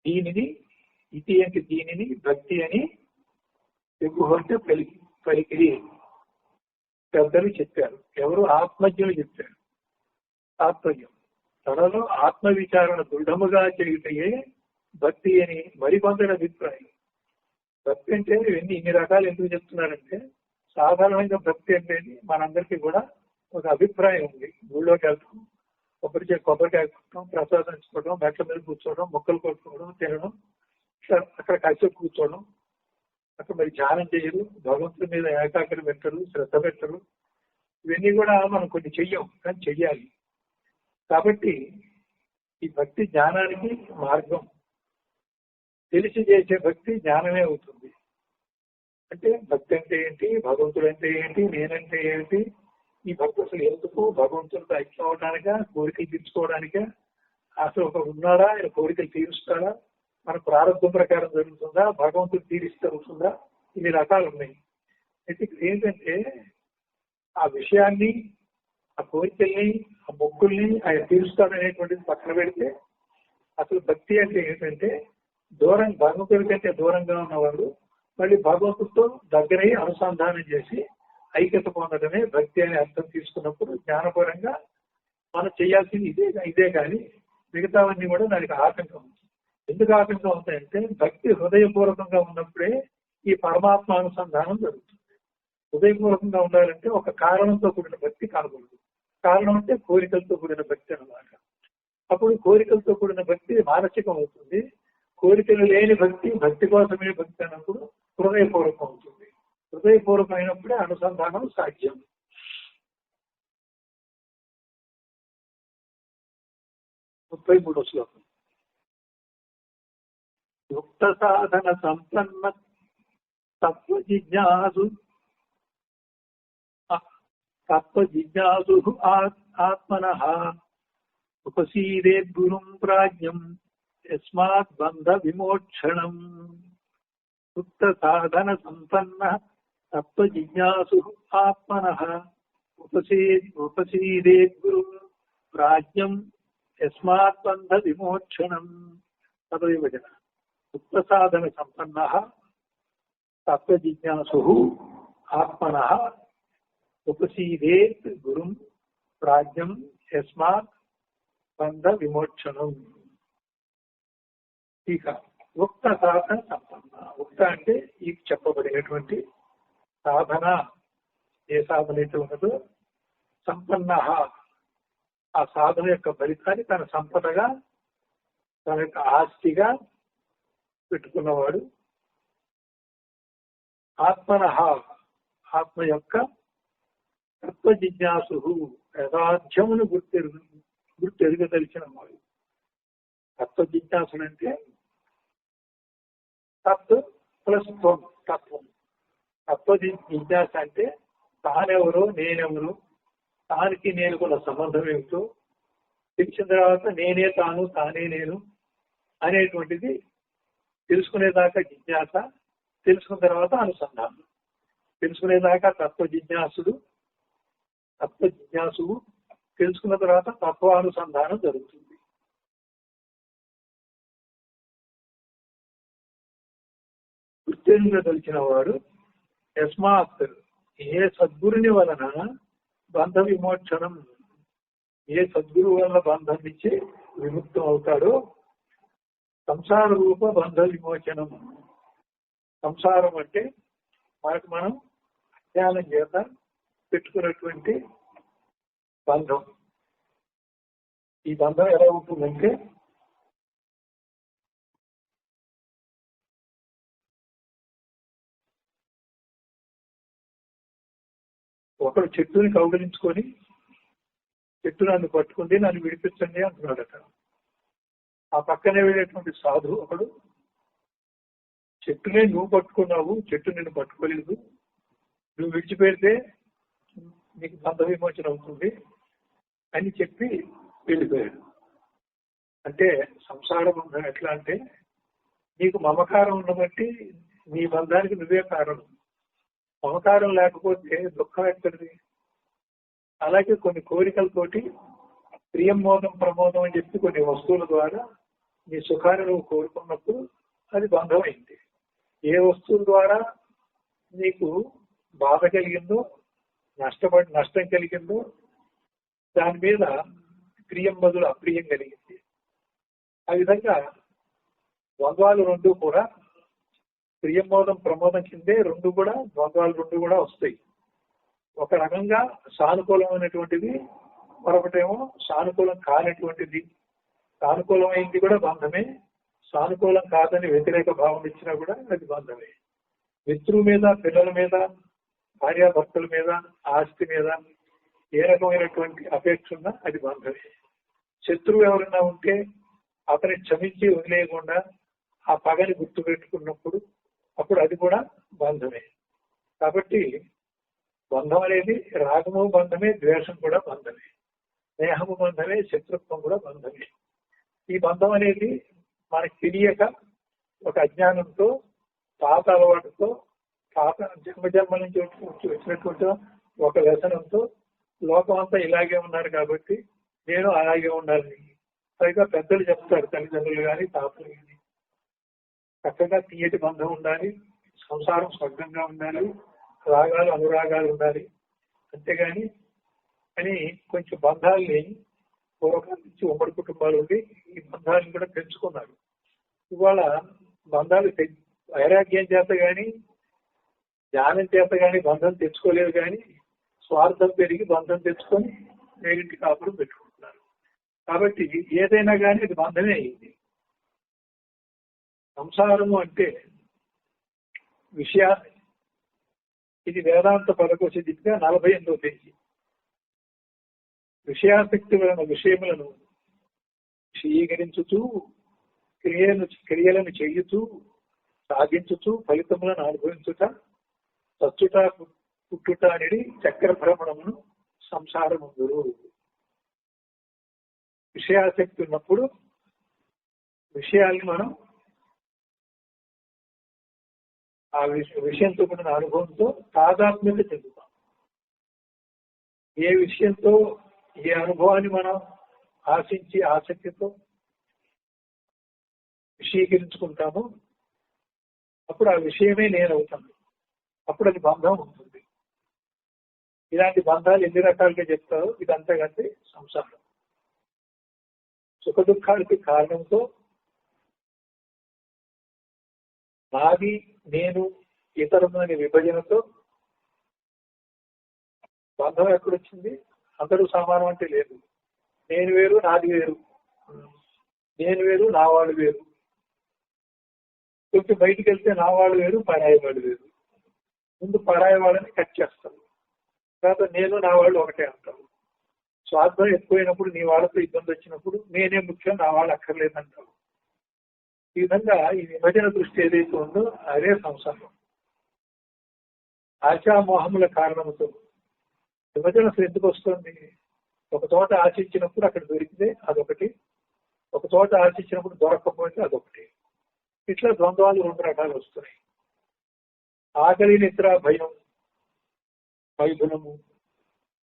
దీనిని ఇతి అంటే దీనిని భక్తి అని, జగు అంటే పలికిరి. పెద్దలు చెప్పారు. ఎవరు? ఆత్మజ్ఞులు చెప్పారు. ఆత్మజ్ఞం తనలో ఆత్మవిచారణ దృఢముగా చేయుటయే భక్తి అని మరికొందరి అభిప్రాయం. భక్తి అంటే ఇన్ని రకాలు ఎందుకు చెప్తున్నారంటే, సాధారణంగా భక్తి అంటే మనందరికీ కూడా ఒక అభిప్రాయం ఉంది. ఊళ్ళోకి వెళ్తాం, కొబ్బరికాయ కొట్టడం, ప్రసాదం ఇచ్చుకోవడం, మెట్ల మీద కూర్చోవడం, మొక్కలు కొట్టుకోవడం, తినడం, అక్కడ కలిసి కూర్చోవడం, అక్కడ మరి ధ్యానం చేయరు, భగవంతుడి మీద ఏకాగ్రత పెట్టరు, శ్రద్ధ పెట్టరు. ఇవన్నీ కూడా మనం కొన్ని చెయ్యం, కానీ చెయ్యాలి. కాబట్టి ఈ భక్తి జ్ఞానానికి మార్గం. తెలిసి చేసే భక్తి జ్ఞానమే అవుతుంది. అంటే భక్తి అంటే ఏంటి, భగవంతుడు అంటే ఏంటి, నేనంటే ఏంటి, ఈ భక్తి అసలు ఎందుకు, భగవంతుడితో ఐక్యం అవడానికా, కోరికలు తీర్చుకోవడానికా, అసలు ఒక ఉన్నాడా, ఆయన కోరికలు తీరుస్తాడా, మన ప్రారంభం ప్రకారం జరుగుతుందా, భగవంతుడు తీరిస్తే అవుతుందా, ఇన్ని రకాలు ఉన్నాయి. అయితే ఏంటంటే ఆ విషయాన్ని, ఆ కోరికల్ని, ఆ మొక్కుల్ని ఆయన తీరుస్తాడనేటువంటిది పక్కన పెడితే, అసలు భక్తి అంటే ఏంటంటే భగవంతుడి కంటే దూరంగా ఉన్నవాడు మళ్ళీ భగవంతుడితో దగ్గరై అనుసంధానం చేసి ఐక్యత పొందడమే భక్తి అనే అర్థం తీసుకున్నప్పుడు జ్ఞానపరంగా మనం చేయాల్సింది ఇదే కానీ మిగతావన్నీ కూడా దానికి ఆటంకం ఉంది. ఎందుకు ఆటంకం అవుతాయంటే, భక్తి హృదయపూర్వకంగా ఉన్నప్పుడే ఈ పరమాత్మ అనుసంధానం జరుగుతుంది. హృదయపూర్వకంగా ఉండాలంటే ఒక కారణంతో కూడిన భక్తి కాకూడదు. కారణం అంటే కోరికలతో కూడిన భక్తి అన్నమాట. అప్పుడు కోరికలతో కూడిన భక్తి మానసికం అవుతుంది. కోరికలు లేని భక్తి, భక్తి కోసమే భక్తి అన్నప్పుడు హృదయపూర్వకం అవుతుంది. హృదయపూర్వకమైనప్పుడే అనుసంధానం సాధ్యం. 33వ శ్లోకం. యుక్త సాధన సంపన్న తత్వ జిజ్ఞాసు ఆత్మనః ఉపసీదేత్ గురుం ప్రాజ్ఞం యస్మాత్ బంధ విమోక్షణం. యుక్త సాధన సంపన్న తత్వ జిజ్ఞాసు ఆత్మనః ఉపసీదేత్ గురుం ప్రాజ్ఞం యస్మాత్ బంధ విమోక్షణం. తదవిభజన. యుక్త సాధన సంపన్నః తత్వ జిజ్ఞాసు ఆత్మనః ఉపసీదేత్ గురుం ప్రాజ్ఞం యస్మాత్ బంధ విమోక్షణం. ఇక ఉక్త సాధన సంపన్న. ఉక్త అంటే ఈ చెప్పబడినటువంటి సాధన, ఏ సాధన అయితే ఉన్నదో, సంపన్న ఆ సాధన యొక్క ఫలితాన్ని తన సంపదగా, తన యొక్క ఆస్తిగా పెట్టుకున్నవాడు. ఆత్మనః ఆత్మ యొక్క తత్వ జిజ్ఞాసు యథార్థమును గుర్తెరుగదలిచిన వాడు. తత్వ జిజ్ఞాసుడు అంటే తత్ ప్లస్ త్వం, తత్వం. తత్వ జిజ్ఞాస అంటే తానెవరో, నేనెవరో, తానికి నేను కూడా సంబంధం ఏమిటో తెలిసిన తర్వాత నేనే తాను, తానే నేను అనేటువంటిది తెలుసుకునేదాకా జిజ్ఞాస, తెలుసుకున్న తర్వాత అనుసంధానం. తెలుసుకునేదాకా తత్వ జిజ్ఞాసువు, తెలుసుకున్న తర్వాత తత్వానుసంధానం జరుగుతుంది. గుర్తెరుగదలిచిన వాడు యస్మాత్ ఏ సద్గురుని వలన బంధ విమోక్షణం, ఏ సద్గురు వలన బంధం నుంచి విముక్తం అవుతాడో, సంసార రూప బంధ విమోచనం. సంసారం అంటే మనకు మనం అజ్ఞానం చేత పెట్టుకున్నటువంటి బంధం. ఈ బంధం ఎలా ఉంటుందంటే, ఒకడు చెట్టుని కౌగిలించుకొని, చెట్టు నన్ను పట్టుకుంటే నన్ను విడిపించండి అంటున్నాడట. ఆ పక్కనే వెళ్ళేటువంటి సాధువు ఒకడు, చెట్టునే నువ్వు పట్టుకున్నావు, చెట్టు నిన్ను పట్టుకోలేదు, నువ్వు విడిచిపెడితే నీకు బంధ విమోచన అవుతుంది అని చెప్పి వెళ్ళిపోయాడు. అంటే సంసార బంధం ఎట్లా అంటే, నీకు మమకారం ఉండబట్టి నీ బంధానికి నువ్వే కారణం. మమకారం లేకపోతే దుఃఖం ఎక్కడిది? అలాగే కొన్ని కోరికలతోటి ప్రియం, మోదం, ప్రమోదం అని చెప్పి కొన్ని వస్తువుల ద్వారా నీ సుఖాన్ని నువ్వు కోరుకున్నప్పుడు అది బంధం అయింది. ఏ వస్తువుల ద్వారా నీకు బాధ కలిగిందో నష్టం కలిగిందో దాని మీద ప్రియం బదులు అప్రియం కలిగింది. ఆ విధంగా ద్వంద్వాలు రెండు కూడా ప్రియంబోధం ప్రమోదం కిందే ద్వంద్వాలు రెండు కూడా వస్తాయి. ఒక రకంగా సానుకూలమైనటువంటిది, మరొకటేమో సానుకూలం కానటువంటిది. సానుకూలమైంది కూడా బంధమే, సానుకూలం కాదని వ్యతిరేక భావం ఇచ్చినా కూడా అది బంధమే. మిత్రుల మీద, పిల్లల మీద, భార్యాభర్తల మీద, ఆస్తి మీద ఏ రకమైనటువంటి అపేక్ష ఉన్నా అది బంధమే. శత్రువు ఎవరైనా ఉంటే అతని క్షమించి వదిలేయకుండా ఆ పగని గుర్తు పెట్టుకున్నప్పుడు అప్పుడు అది కూడా బంధమే. కాబట్టి బంధం అనేది రాగము బంధమే, ద్వేషం కూడా బంధమే, స్నేహము బంధమే, శత్రుత్వం కూడా బంధమే. ఈ బంధం అనేది మనకి తెలియక ఒక అజ్ఞానంతో, పాత అలవాటుతో, పాత జన్మజన్మల నుంచి వచ్చినటువంటి ఒక వ్యసనంతో లోకం అంతా ఇలాగే ఉన్నారు కాబట్టి నేను అలాగే ఉండాలని పైగా పెద్దలు చెప్తారు, తల్లిదండ్రులు కానీ తాతలు కానీ, చక్కగా తీయటి బంధం ఉండాలి, సంసారం స్వర్గంగా ఉండాలి, రాగాలు అనురాగాలు ఉండాలి. అంతేగాని అని కొంచెం బంధాలని పూర్వకాలం నుంచి ఉమ్మడి కుటుంబాలు ఉండి ఈ బంధాలను కూడా పెంచుకున్నారు. ఇవాళ బంధాలు వైరాగ్యం చేత కానీ జ్ఞానం చేత కానీ బంధం తెచ్చుకోలేదు, కానీ స్వార్థం పెరిగి బంధం తెచ్చుకొని వేరింటి కాపులు పెట్టుకుంటున్నారు. కాబట్టి ఏదైనా కానీ అది బంధమే అయింది. సంసారము అంటే ఇది వేదాంత పదకోశ దిశగా 48వ పేజీ. విషయాసక్తి వలన విషయములను స్వీకరించుతూ క్రియలను చేయుతూ సాగించుతూ ఫలితములను అనుభవించుట, చచ్చుట పుట్టుట అనేది చక్ర భ్రమణమును సంసారముందురు. విషయాసక్తి ఉన్నప్పుడు విషయాల్ని మనం ఆ విషయంతో కూడిన అనుభవంతో తాదాత్మ్యత చెందుతాం. ఏ విషయంతో ఏ అనుభవాన్ని మనం ఆశించి ఆసక్తితో విషయీకరించుకుంటామో అప్పుడు ఆ విషయమే నేనవుతాను. అప్పుడు అది బంధం ఉంటుంది. ఇలాంటి బంధాలు ఎన్ని రకాలుగా చెప్తారో ఇదంతా కంటే సంసారం. సుఖ దుఃఖాలకి కారణంతో నాది నేను ఇతరము అనే విభజనతో బంధం ఎక్కడొచ్చింది? అందరూ సమానం అంటే లేదు. నేను వేరు, నాది వేరు, నేను వేరు, నా వాళ్ళు వేరు. కొంచెం బయటికి వెళ్తే నా వాళ్ళు వేరు, పరాయి వాళ్ళు వేరు. ముందు పరాయి వాళ్ళని కట్ చేస్తారు, తర్వాత నేను నా వాళ్ళు ఒకటే అంటారు. స్వార్థం ఎక్కువైనప్పుడు నీ వాళ్ళతో ఇబ్బంది వచ్చినప్పుడు నేనే ముఖ్యం, నా వాళ్ళు అక్కర్లేదంటారు. ఈ విధంగా ఈ విభజన దృష్టి ఏదైతే ఉందో అదే సంసారం. ఆశామోహముల కారణంతో విభజన ఎందుకు వస్తుంది? ఒక చోట ఆశించినప్పుడు అక్కడ దొరికితే అదొకటి, ఒక చోట ఆశించినప్పుడు దొరకకపోతే అదొకటి. ఇట్లా ద్వంద్వాలు రెండు రకాలు వస్తున్నాయి. ఆకలి, నిద్ర, భయం, మైథునము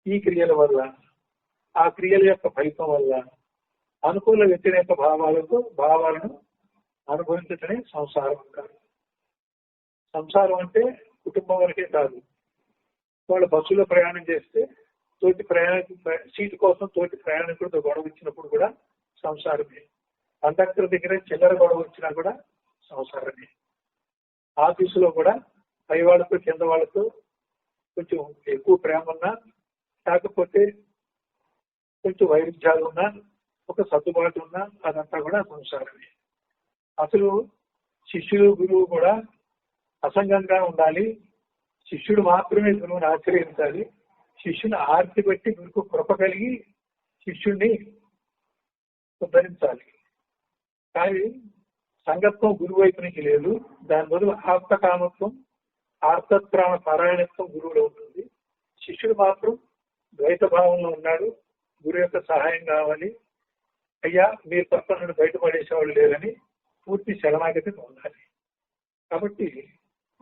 ఈ క్రియల వల్ల, ఆ క్రియల యొక్క ఫలితం వల్ల అనుకూల వ్యతిరేక భావాలను అనుభవించటమే సంసారం అంటారు. సంసారం అంటే కుటుంబం వరకే కాదు. వాళ్ళు బస్సులో ప్రయాణం చేస్తే సీటు కోసం తోటి ప్రయాణికుడితో గొడవ ఇచ్చినప్పుడు కూడా సంసారమే. కండక్టర్ దగ్గర చిల్లర గొడవ వచ్చినా కూడా సంసారమే. ఆఫీసులో కూడా పై వాళ్ళతో కింద వాళ్ళతో కొంచెం ఎక్కువ ప్రేమ ఉన్నా, కాకపోతే కొంచెం వైరుధ్యాలు ఉన్నా, ఒక సర్దుబాటు ఉన్నా అదంతా కూడా సంసారమే. అసలు శిష్యులు గురువు కూడా అసంగంగా ఉండాలి. శిష్యుడు మాత్రమే గురువుని ఆశ్రయించాలి. శిష్యుని ఆర్తి బట్టి గురుకు కృప కలిగి శిష్యుడిని ఉద్ధరించాలి. కానీ సంగత్వం గురువు వైపు నుంచి లేదు. దాని బదులు ఆప్తకామత్వం, ఆర్తత్రాణ పారాయణత్వం గురువులో ఉంటుంది. శిష్యుడు మాత్రం ద్వైత భావంలో ఉన్నాడు. గురువు యొక్క సహాయం కావాలి. అయ్యా మీరు తప్ప నన్ను బయటపడేసేవాళ్ళు లేరని పూర్తి శరణాగతిగా ఉండాలి. కాబట్టి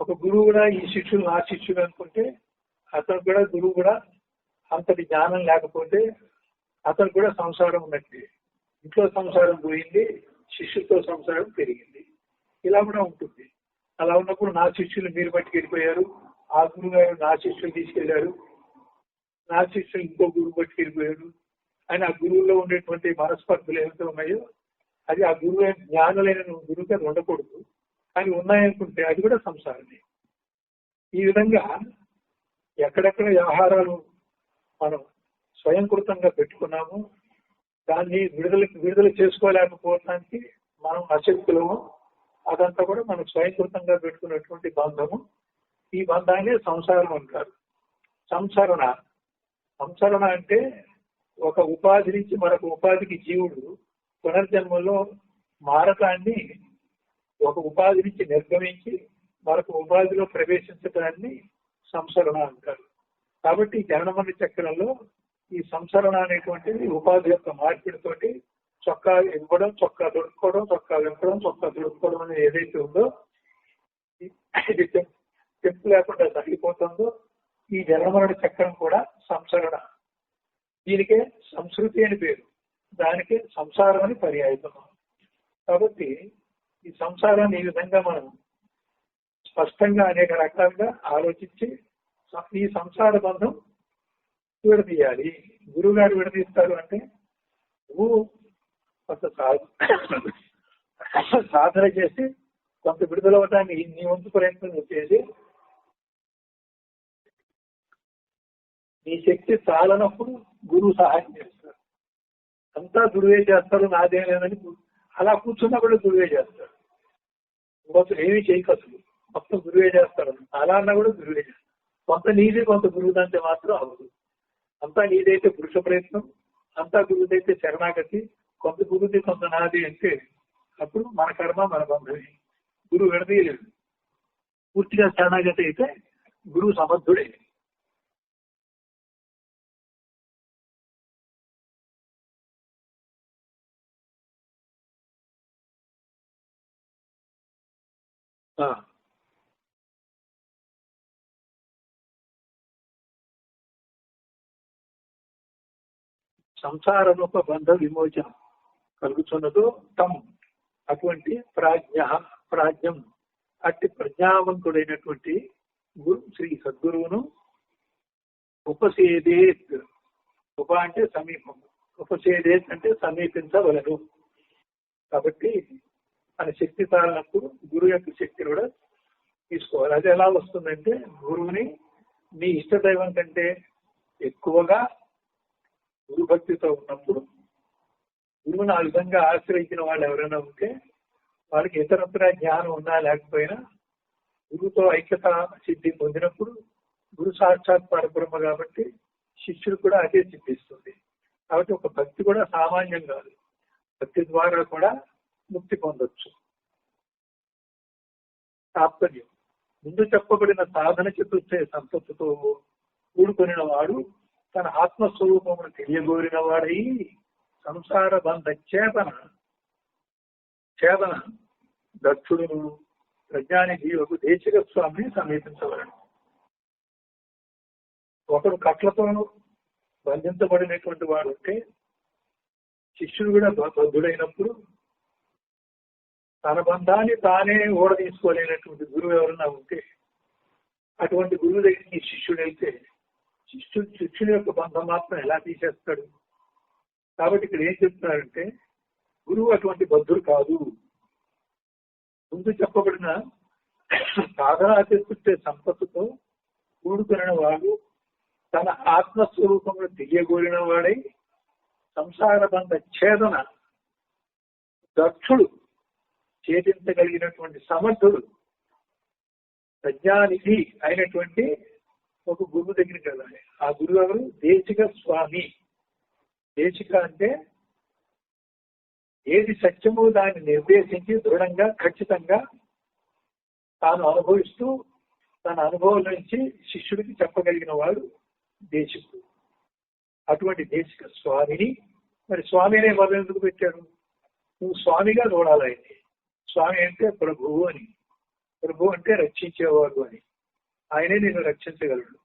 ఒక గురువు కూడా ఈ శిష్యుడు నా శిష్యుడు అనుకుంటే అతను కూడా గురువు కూడా అంతటి జ్ఞానం లేకపోతే అతను కూడా సంసారం ఉన్నట్టే. ఇంట్లో సంసారం పోయింది, శిష్యులతో సంసారం పెరిగింది. ఇలా కూడా ఉంటుంది. అలా ఉన్నప్పుడు నా శిష్యులు మీరు బట్టి వెళ్ళిపోయారు, ఆ గురువు గారు నా శిష్యులు తీసుకెళ్లారు, నా శిష్యుడు ఇంకో గురువు పట్టుకెళ్ళిపోయాడు అని ఆ గురువులో ఉండేటువంటి మనస్పర్ధలు ఏమిటో ఉన్నాయో అది ఆ గురువు జ్ఞానులైన గురువు గారు ఉండకూడదు అని ఉన్నాయనుకుంటే అది కూడా సంసారమే. ఈ విధంగా ఎక్కడెక్కడ వ్యవహారాలు మనం స్వయంకృతంగా పెట్టుకున్నాము దాన్ని విడుదల చేసుకోలేకపోవడానికి మనం అశక్తులము, అదంతా కూడా మనం స్వయంకృతంగా పెట్టుకున్నటువంటి బంధము. ఈ బంధాన్ని సంసారం అంటారు. సంసరణ అంటే ఒక ఉపాధి నుంచి మరొక ఉపాధికి జీవుడు పునర్జన్మలో మారటాన్ని, ఒక ఉపాధి నుంచి నిర్గమించి మరొక ఉపాధిలో ప్రవేశించడాన్ని సంసరణ అంటారు. కాబట్టి జననమరణ చక్రంలో ఈ సంసరణ అనేటువంటిది ఉపాధి యొక్క మార్పిడితోటి చొక్కా ఇవ్వడం, చొక్కా దొడుక్కోవడం, చొక్కా విప్పడం, చొక్కా దొడుక్కోవడం అనేది ఏదైతే ఉందో ఇది చెప్పు లేకుండా తగ్గిపోతుందో ఈ జననమరణ చక్రం కూడా సంసరణ. దీనికే సంస్కృతి అని పేరు, దానికే సంసారం అని పర్యాయపదం. కాబట్టి ఈ సంసారాన్ని ఈ విధంగా మనం స్పష్టంగా అనేక రకాలుగా ఆలోచించి ఈ సంసార బంధం విడదీయాలి. గురువు గారు విడదీస్తారు అంటే నువ్వు కొంత సాధన చేసి కొంత విడుదలవటాన్ని నీ వంతు ప్రయత్నం నువ్వు చేసి నీ శక్తి చాలనప్పుడు గురువు సహాయం చేస్తారు. అంతా గురువే చేస్తారు, నాదేం లేదని అలా కూర్చున్నా కూడా గురువే చేస్తారు. మొత్తం ఏమీ చేయకసలు మొత్తం గురువే చేస్తారు. అలా అన్నా కూడా గురువే చేస్తారు. కొంత నీది కొంత గురువుదంటే మాత్రం అవ్వదు. అంతా నీదైతే పురుష ప్రయత్నం, అంతా గురువుదైతే శరణాగతి, కొంత గురువుది కొంత నాది అంటే అప్పుడు మన కర్మ మన బంధమే. గురువు విడదీయలేదు. పూర్తిగా శరణాగతి అయితే గురువు సమర్థుడే. సంసారరూప బంధ విమోచనం కలుగుతున్నదో తమ్ అటువంటి ప్రాజ్ఞం అట్టి ప్రజ్ఞావంతుడైనటువంటి గురు శ్రీ సద్గురువును ఉపసేదేత్. ఉప అంటే సమీపం, ఉపసేదేత్ అంటే సమీపించవలను. కాబట్టి మన శక్తి తాలినప్పుడు గురువు యొక్క శక్తిని కూడా తీసుకోవాలి. అది ఎలా వస్తుందంటే గురువుని నీ ఇష్టదైవం కంటే ఎక్కువగా గురుభక్తితో ఉన్నప్పుడు, గురువుని ఆ విధంగా ఆశ్రయించిన వాళ్ళు ఎవరైనా ఉంటే వాళ్ళకి ఇతరత్ర జ్ఞానం ఉన్నా లేకపోయినా గురువుతో ఐక్యత సిద్ధి పొందినప్పుడు గురు సాక్షాత్ పరబ్రహ్మ కాబట్టి శిష్యుడు కూడా అదే సిద్ధిస్తుంది. కాబట్టి ఒక భక్తి కూడా సామాన్యం కాదు, భక్తి ద్వారా కూడా ముక్తి పొందొచ్చు. తాత్పర్యం ముందు చెప్పబడిన సాధన చతుర్థ సంపత్తుతో కూడుకొనిన వాడు తన ఆత్మస్వరూపమును తెలియగోరిన వాడై సంసార బంధ చేతన దక్షుడును ప్రజ్ఞాని జీవకు దేశిక స్వామిని సమీపించవలను. ఒకడు కట్లతో బంధించబడినటువంటి వాడు ఉంటే శిష్యుడు కూడా బద్ధుడైనప్పుడు తన బంధాన్ని తానే ఓడ తీసుకోలేనటువంటి గురువు ఎవరన్నా ఉంటే అటువంటి గురువు దగ్గరికి శిష్యుడైతే శిష్యుడి యొక్క బంధం మాత్రం ఎలా తీసేస్తాడు? కాబట్టి ఇక్కడ ఏం చెప్తున్నారంటే గురువు అటువంటి బద్ధుడు కాదు. ముందు చెప్పబడిన సాధనా చేస్తుంటే సంపత్తుతో కూడుకున్న వాడు తన ఆత్మస్వరూపంలో తెలియగోరిన వాడై సంసార బంధ ఛేదన దక్షుడు ఛేదించగలిగినటువంటి సమర్థుడు ప్రజ్ఞానిధి అయినటువంటి ఒక గురువు దగ్గరికి వెళ్ళాలి. ఆ గురువు ఎవరు? దేశిక స్వామి. దేశిక అంటే ఏది సత్యమో దాన్ని నిర్దేశించి దృఢంగా ఖచ్చితంగా తాను అనుభవిస్తూ తన అనుభవం నుంచి శిష్యుడికి చెప్పగలిగిన వాడు దేశికుడు. అటువంటి దేశిక స్వామిని, మరి స్వామి అనే పదం ఎందుకు పెట్టారు? నువ్వు స్వామిగా చూడాలి. స్వామి అంటే ప్రభువు అని, ప్రభు అంటే రక్షించేవాడు అని. ఆయనే నేను రక్షించగలడు.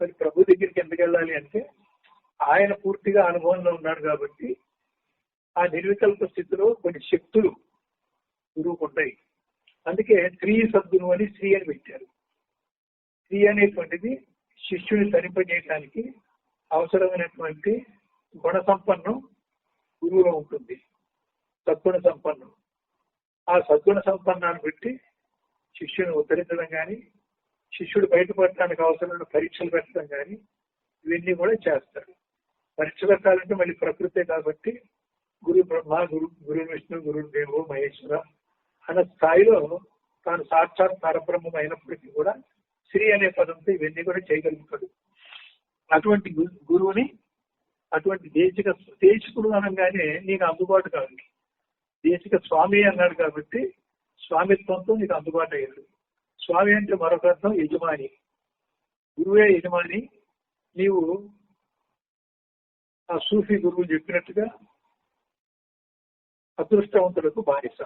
మరి ప్రభు దగ్గరికి ఎందుకు వెళ్ళాలి అంటే ఆయన పూర్తిగా అనుభవంలో ఉన్నాడు కాబట్టి ఆ నిర్వికల్ప స్థితిలో కొన్ని శక్తులు గురువుకు ఉంటాయి. అందుకే స్త్రీ సద్గురు అని స్త్రీ అని పెట్టారు. స్త్రీ అనేటువంటిది శిష్యుని సరిపజేయటానికి అవసరమైనటువంటి గుణ సంపన్నం గురువులో ఉంటుంది. సద్గుణ సంపన్నం. ఆ సద్గుణ సంపన్నాన్ని బట్టి శిష్యుని ఉద్ధరించడం కానీ, శిష్యుడు బయటపడటానికి అవసరమైన పరీక్షలు పెట్టడం కానీ ఇవన్నీ కూడా చేస్తాడు. పరీక్ష పెట్టాలంటే మళ్ళీ ప్రకృతే కాబట్టి గురు బ్రహ్మ, గురు విష్ణు, గురు దేవో మహేశ్వర అన్న స్థాయిలో తాను సాక్షాత్ పరబ్రహ్మం అయినప్పటికీ కూడా శ్రీ అనే పదంతో ఇవన్నీ కూడా చేయగలుగుతాడు. అటువంటి గురువుని, అటువంటి దేశికుడు అనగానే నీకు అందుబాటు కాదు. దేశిక స్వామి అన్నాడు కాబట్టి స్వామిత్వంతో నీకు అందుబాటు అయ్యాడు. స్వామి అంటే మరొక అర్థం యజమాని. గురువే యజమాని. నీవు ఆ సూఫీ గురువు చెప్పినట్టుగా అదృష్టవంతులకు బానిస.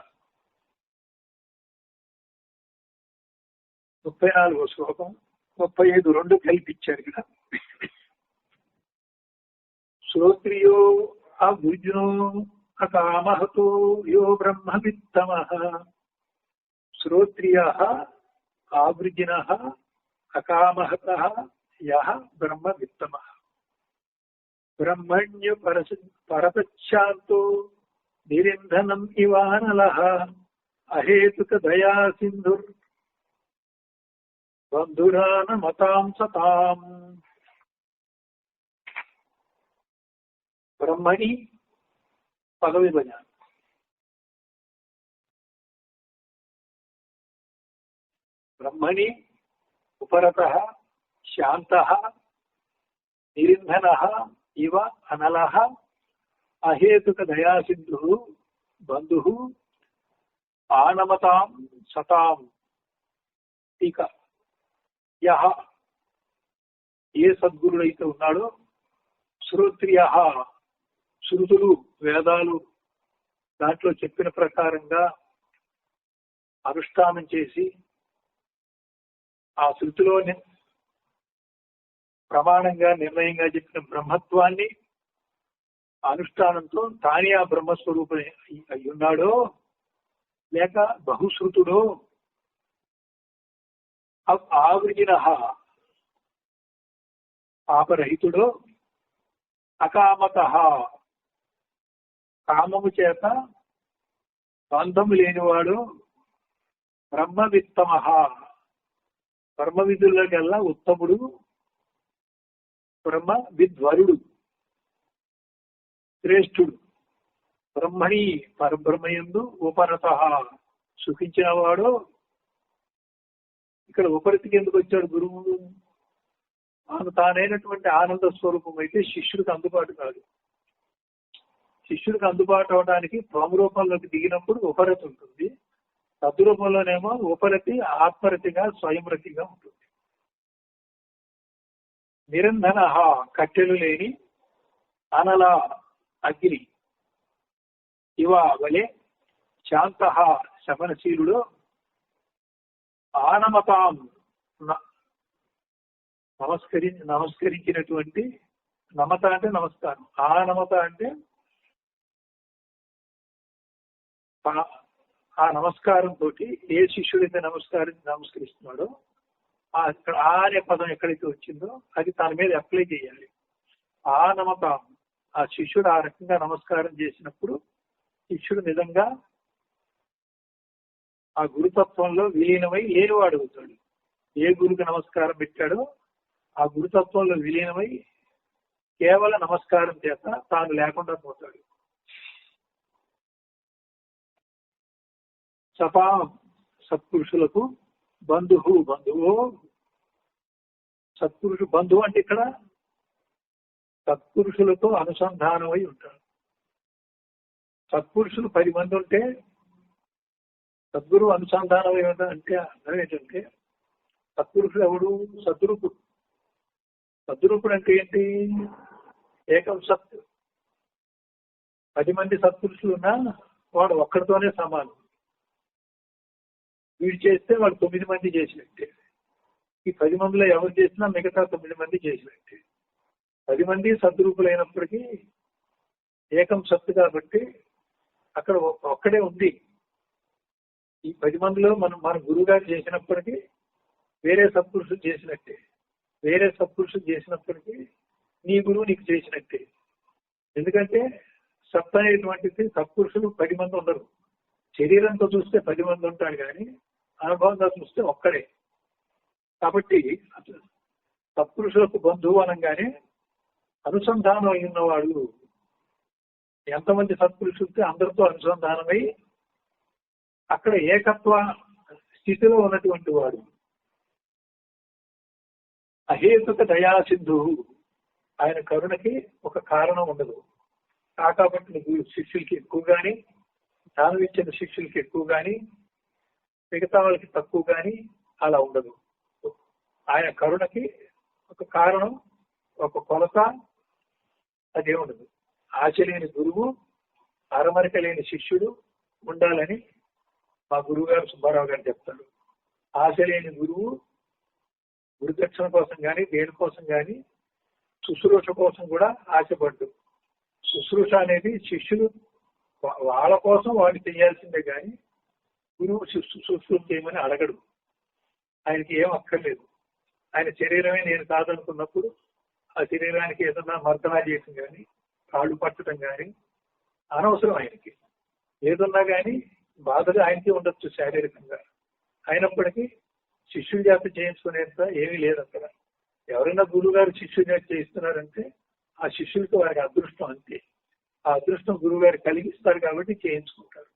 34వ శ్లోకం, 35 రెండు కల్పించారు ఇక్కడ. శ్రోత్రియో అభుజ్నో అకామహతో యో బ్రహ్మవిత్తమః. శ్రోత్రియః ఆవృజినః అకామహతః యః బ్రహ్మవిత్తమః. బ్రహ్మణ్య పరతశాంతో నిరింధనం ఇవానలః. అహేతుక దయా సింధుర్ బంధురాన మతాం సతాం. బ్రహ్మణి పద విభజన. బ్రహ్మణి ఉపరతః శాంతః నిరింధనః ఇవ అనలః. అహేతుక దయాసింధుః బంధుః ఆనమతాం సతాం. ఇక యః ఏ సద్గురుడైతే ఉన్నాడో, శ్రోత్రియః శృతులు వేదాలు దాంట్లో చెప్పిన ప్రకారంగా అనుష్ఠానం చేసి ఆ శృతిలోని ప్రమాణంగా నిర్ణయంగా చెప్పిన బ్రహ్మత్వాన్ని అనుష్ఠానంతో తానే ఆ బ్రహ్మస్వరూపం అయి ఉన్నాడో, లేక బహుశ్రుతుడో, ఆవృజినః పాపరహితుడో, అకామతః కామము చేత బంధము లేనివాడు, బ్రహ్మవిత్తమః బ్రహ్మవిధులకల్లా ఉత్తముడు, బ్రహ్మ విద్వరుడు శ్రేష్ఠుడు, బ్రహ్మణి పరబ్రహ్మయందు ఉపరతః సుఖించిన వాడు. ఇక్కడ ఉపరతికి ఎందుకు వచ్చాడు గురువు? తానైనటువంటి ఆనంద స్వరూపం అయితే శిష్యుడికి అందుబాటు కాదు. శిష్యుడికి అందుబాటు అవడానికి త్వమరూపంలోకి దిగినప్పుడు ఉపరతి ఉంటుంది. తద్రూపంలోనేమో ఉపరతి ఆత్మరతిగా స్వయంరతిగా ఉంటుంది. నిరంధన కట్టెలు లేని అనల అగ్ని ఇవ వలె శాంత శమనశీలుడు, ఆనమతాం నమస్కరించినటువంటి, నమత అంటే నమస్కారం, ఆనమత అంటే ఆ నమస్కారం తోటి ఏ శిష్యుడైతే నమస్కరిస్తున్నాడో అక్కడ ఆ అనే పదం ఎక్కడైతే వచ్చిందో అది తన మీద అప్లై చేయాలి. ఆ నమతం, ఆ శిష్యుడు ఆ రకంగా నమస్కారం చేసినప్పుడు శిష్యుడు నిజంగా ఆ గురుతత్వంలో విలీనమై లేనివాడు అవుతాడు. ఏ గురుకు నమస్కారం పెట్టాడో ఆ గురుతత్వంలో విలీనమై కేవలం నమస్కారం చేత తాను లేకుండా పోతాడు. సపా సత్పురుషులకు బంధువు. సత్పురుషు బంధువు అంటే ఇక్కడ సత్పురుషులతో అనుసంధానమై ఉంటాడు. సత్పురుషులు 10 మంది ఉంటే సద్గురు అనుసంధానమై అంటే అర్థం ఏంటంటే, సత్పురుషుడు ఎవడు? సద్రూపుడు. సద్రూపుడు అంటే ఏంటి? ఏకం సత్. 10 మంది సత్పురుషులు ఉన్నా వాడు ఒక్కడితోనే సమానం. వీడు చేస్తే వాడు 9 మంది చేసినట్టే. ఈ 10 మందిలో ఎవరు చేసినా మిగతా 9 మంది చేసినట్టే. 10 మంది సద్రూపులైనప్పటికీ ఏకం సత్తు కాబట్టి అక్కడ ఒక్కడే ఉంది. ఈ 10 మందిలో మన గురువు గారు చేసినప్పటికీ వేరే సత్పురుషులు చేసినట్టే. వేరే సత్పురుషులు చేసినప్పటికీ నీ గురువు నీకు చేసినట్టే. ఎందుకంటే సత్ అనేటువంటిది సత్పురుషులు 10 మంది ఉండరు. శరీరంతో చూస్తే 10 మంది ఉంటాడు కానీ అనుభవంగా చూస్తే ఒక్కడే. కాబట్టి సత్పురుషులకు బంధువు అనగానే అనుసంధానం అయి ఉన్నవాడు. ఎంతమంది సత్పురుషులతో అందరితో అనుసంధానమై అక్కడ ఏకత్వ స్థితిలో ఉన్నటువంటి వాడు. అహేతుక దయాసింధు, ఆయన కరుణకి ఒక కారణం ఉండదు. కాబట్టి శిష్యులకి ఎక్కువ కానీ, దానం ఇచ్చిన శిష్యులకి ఎక్కువ కానీ, మిగతా వాళ్ళకి తక్కువ కానీ అలా ఉండదు. ఆయన కరుణకి ఒక కారణం, ఒక కొలత అదే ఉండదు. ఆశ లేని గురువు, అరమరిక లేని శిష్యుడు ఉండాలని మా గురువు గారు సుబ్బారావు గారు చెప్తారు. ఆశ లేని గురువు గురుదక్షిణ కోసం కానీ, దేనికోసం కానీ, శుశ్రూష కోసం కూడా ఆశపడ్డు. శుశ్రూష అనేది శిష్యులు వాళ్ళ కోసం వాళ్ళు చేయాల్సిందే కానీ గురువు శుశ్రూష చేయమని అడగడు. ఆయనకి ఏం అక్కర్లేదు. ఆయన శరీరమే నేను కాదనుకున్నప్పుడు ఆ శరీరానికి ఏదన్నా మర్దనా చేయటం కానీ, కాళ్ళు పట్టడం కానీ అనవసరం. ఆయనకి ఏదున్నా కానీ బాధగా ఆయనకి ఉండొచ్చు శారీరకంగా. అయినప్పటికీ శిష్యుల చేత చేయించుకునేంత ఏమీ లేదు అక్కడ. ఎవరైనా గురువు గారు శిష్యుల చేత చేయిస్తున్నారంటే ఆ శిష్యులకి వారికి అదృష్టం అంతే. ఆ అదృష్టం గురువు గారు కలిగిస్తారు కాబట్టి చేయించుకుంటారు.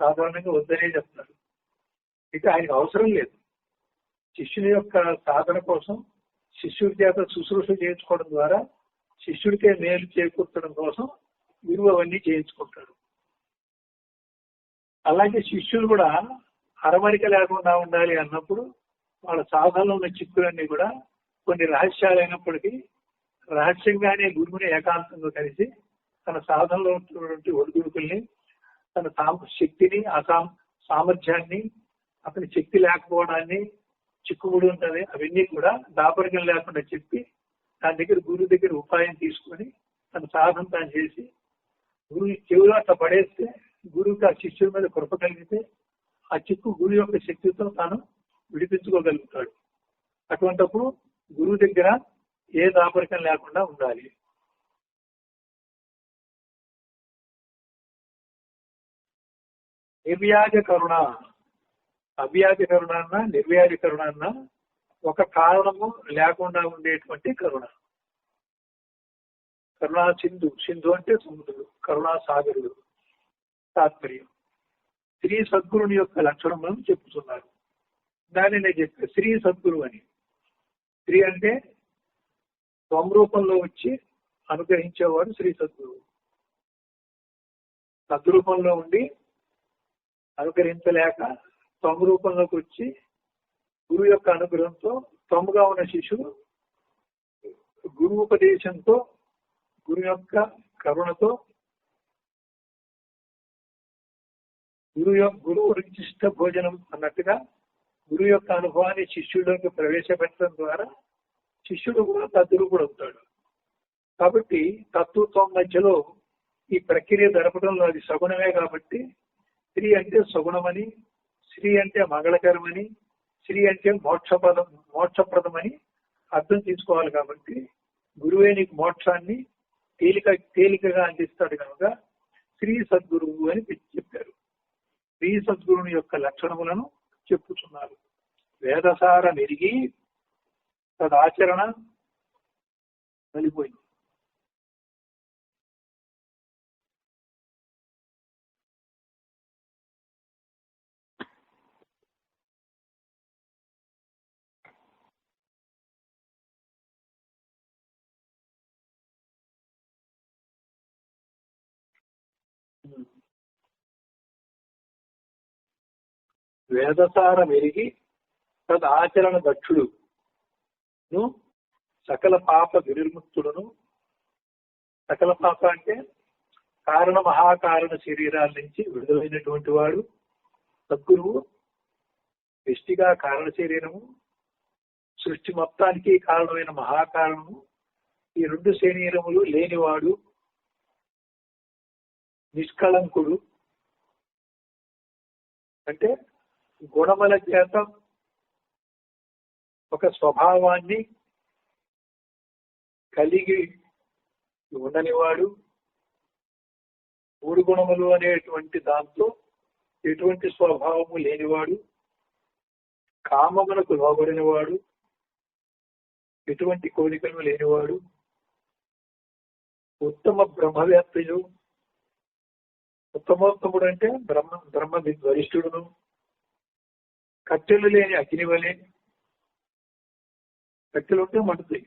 సాధారణంగా వద్దనే చెప్తారు. ఇక ఆయనకు అవసరం లేదు. శిష్యుని యొక్క సాధన కోసం శిష్యుడి చేత శుశ్రూష చేయించుకోవడం ద్వారా శిష్యుడికే మేలు చేకూర్చడం కోసం గురువు అవన్నీ చేయించుకుంటారు. అలాగే శిష్యులు కూడా అరమరిక లేకుండా ఉండాలి అన్నప్పుడు వాళ్ళ సాధనలో ఉన్న చిక్కులన్నీ కూడా కొన్ని రహస్యాలైనప్పటికీ రహస్యంగానే గురువుని ఏకాంతంగా కలిసి తన సాధనలో ఉన్నటువంటి ఒడిదుడుకుల్ని, తన శక్తిని, సామర్థ్యాన్ని, అతని శక్తి లేకపోవడాన్ని, చిక్కుముడి ఉంటుంది అవన్నీ కూడా దాపరికం లేకుండా చెప్పి దాని దగ్గర గురువు దగ్గర ఉపాయం తీసుకొని తన సాధన తాను చేసి గురువు చెవులో అట్లా పడేస్తే గురువుకి ఆ శిష్యుల మీద కృప కలిగితే ఆ చిక్కు గురువు యొక్క శక్తితో తాను విడిపించుకోగలుగుతాడు. అటువంటిప్పుడు గురువు దగ్గర ఏ దాపరికం లేకుండా ఉండాలి. నిర్వ్యాజ కరుణ, అవ్యాజ కరుణ అన్న నిర్వ్యాజ కరుణ అన్న ఒక కారణము లేకుండా ఉండేటువంటి కరుణ. కరుణా సింధు, సింధు అంటే సముద్రుడు, కరుణా సాగరుడు తాత్పర్యం. శ్రీ సద్గురుని యొక్క లక్షణములను చెప్పుతున్నారు. దాన్ని నేను చెప్పాను శ్రీ సద్గురు అని. శ్రీ అంటే స్వరూపంలో వచ్చి అనుగ్రహించేవాడు శ్రీ సద్గురువు. సద్రూపంలో ఉండి అనుగ్రహించలేక స్వరూపంలోకి వచ్చి గురువు యొక్క అనుగ్రహంతో త్వముగా ఉన్న శిశువు గురువు ఉపదేశంతో, గురువు యొక్క కరుణతో, గురువు రుచిష్ట భోజనం అన్నట్టుగా గురువు యొక్క అనుభవాన్ని శిష్యుడిలోకి ప్రవేశపెట్టడం ద్వారా శిష్యుడు కూడా తద్రూపుడు అవుతాడు. కాబట్టి తత్వత్వం మధ్యలో ఈ ప్రక్రియ జరపడంలో అది సగుణమే. కాబట్టి స్త్రీ అంటే సగుణమని, శ్రీ అంటే మంగళకరమని, శ్రీ అంటే మోక్షప్రదమని అర్థం తీసుకోవాలి. కాబట్టి గురువే నీకు మోక్షాన్ని తేలికగా అందిస్తాడు కనుక శ్రీ సద్గురువు అని చెప్పారు. శ్రీ సద్గురుని యొక్క లక్షణములను చెప్పుతున్నారు. వేదసార మెరిగి తదాచరణ వెళ్ళిపోయింది. వేదసార మెరిగి తదాచరణ దక్షుడును సకల పాప వినిర్ముక్తుడును. సకల పాప అంటే కారణ మహాకారణ శరీరాల నుంచి విడుదలైనటువంటి వాడు సద్గురువు. సృష్టిగా కారణ శరీరము, సృష్టి మొత్తానికి కారణమైన మహాకారణము, ఈ రెండు శరీరములు లేనివాడు, నిష్కళంకుడు. అంటే గుణముల చేత ఒక స్వభావాన్ని కలిగి ఉండనివాడు, మూడు గుణములు అనేటువంటి దాంతో ఎటువంటి స్వభావము లేనివాడు, కామములకు లోబడినవాడు, ఎటువంటి కోరికలు లేనివాడు, ఉత్తమ బ్రహ్మవేత్తయు, ఉత్తమోత్తముడు అంటే బ్రహ్మ వరిష్ఠుడును, కట్టెలు లేని అగ్ని వలె, కట్టెలు ఉంటే మండుతాయి,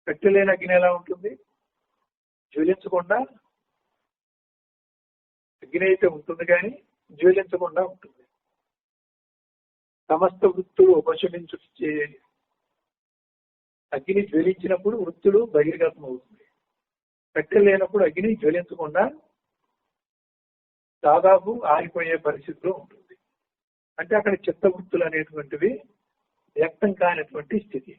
కట్టెలు లేని అగ్ని ఎలా ఉంటుంది? జ్వలించకుండా, అగ్ని అయితే ఉంటుంది కానీ జ్వలించకుండా ఉంటుంది. సమస్త వృత్తులు ఉపశమించు, అగ్ని జ్వలించినప్పుడు వృత్తులు బహిర్గతం అవుతుంది. కట్టెలు లేనప్పుడు అగ్ని జ్వలించకుండా దాదాపు ఆగిపోయే పరిస్థితిలో ఉంటుంది. అంటే అక్కడ చిత్తవృత్తులు అనేటువంటివి వ్యక్తం కానటువంటి స్థితి.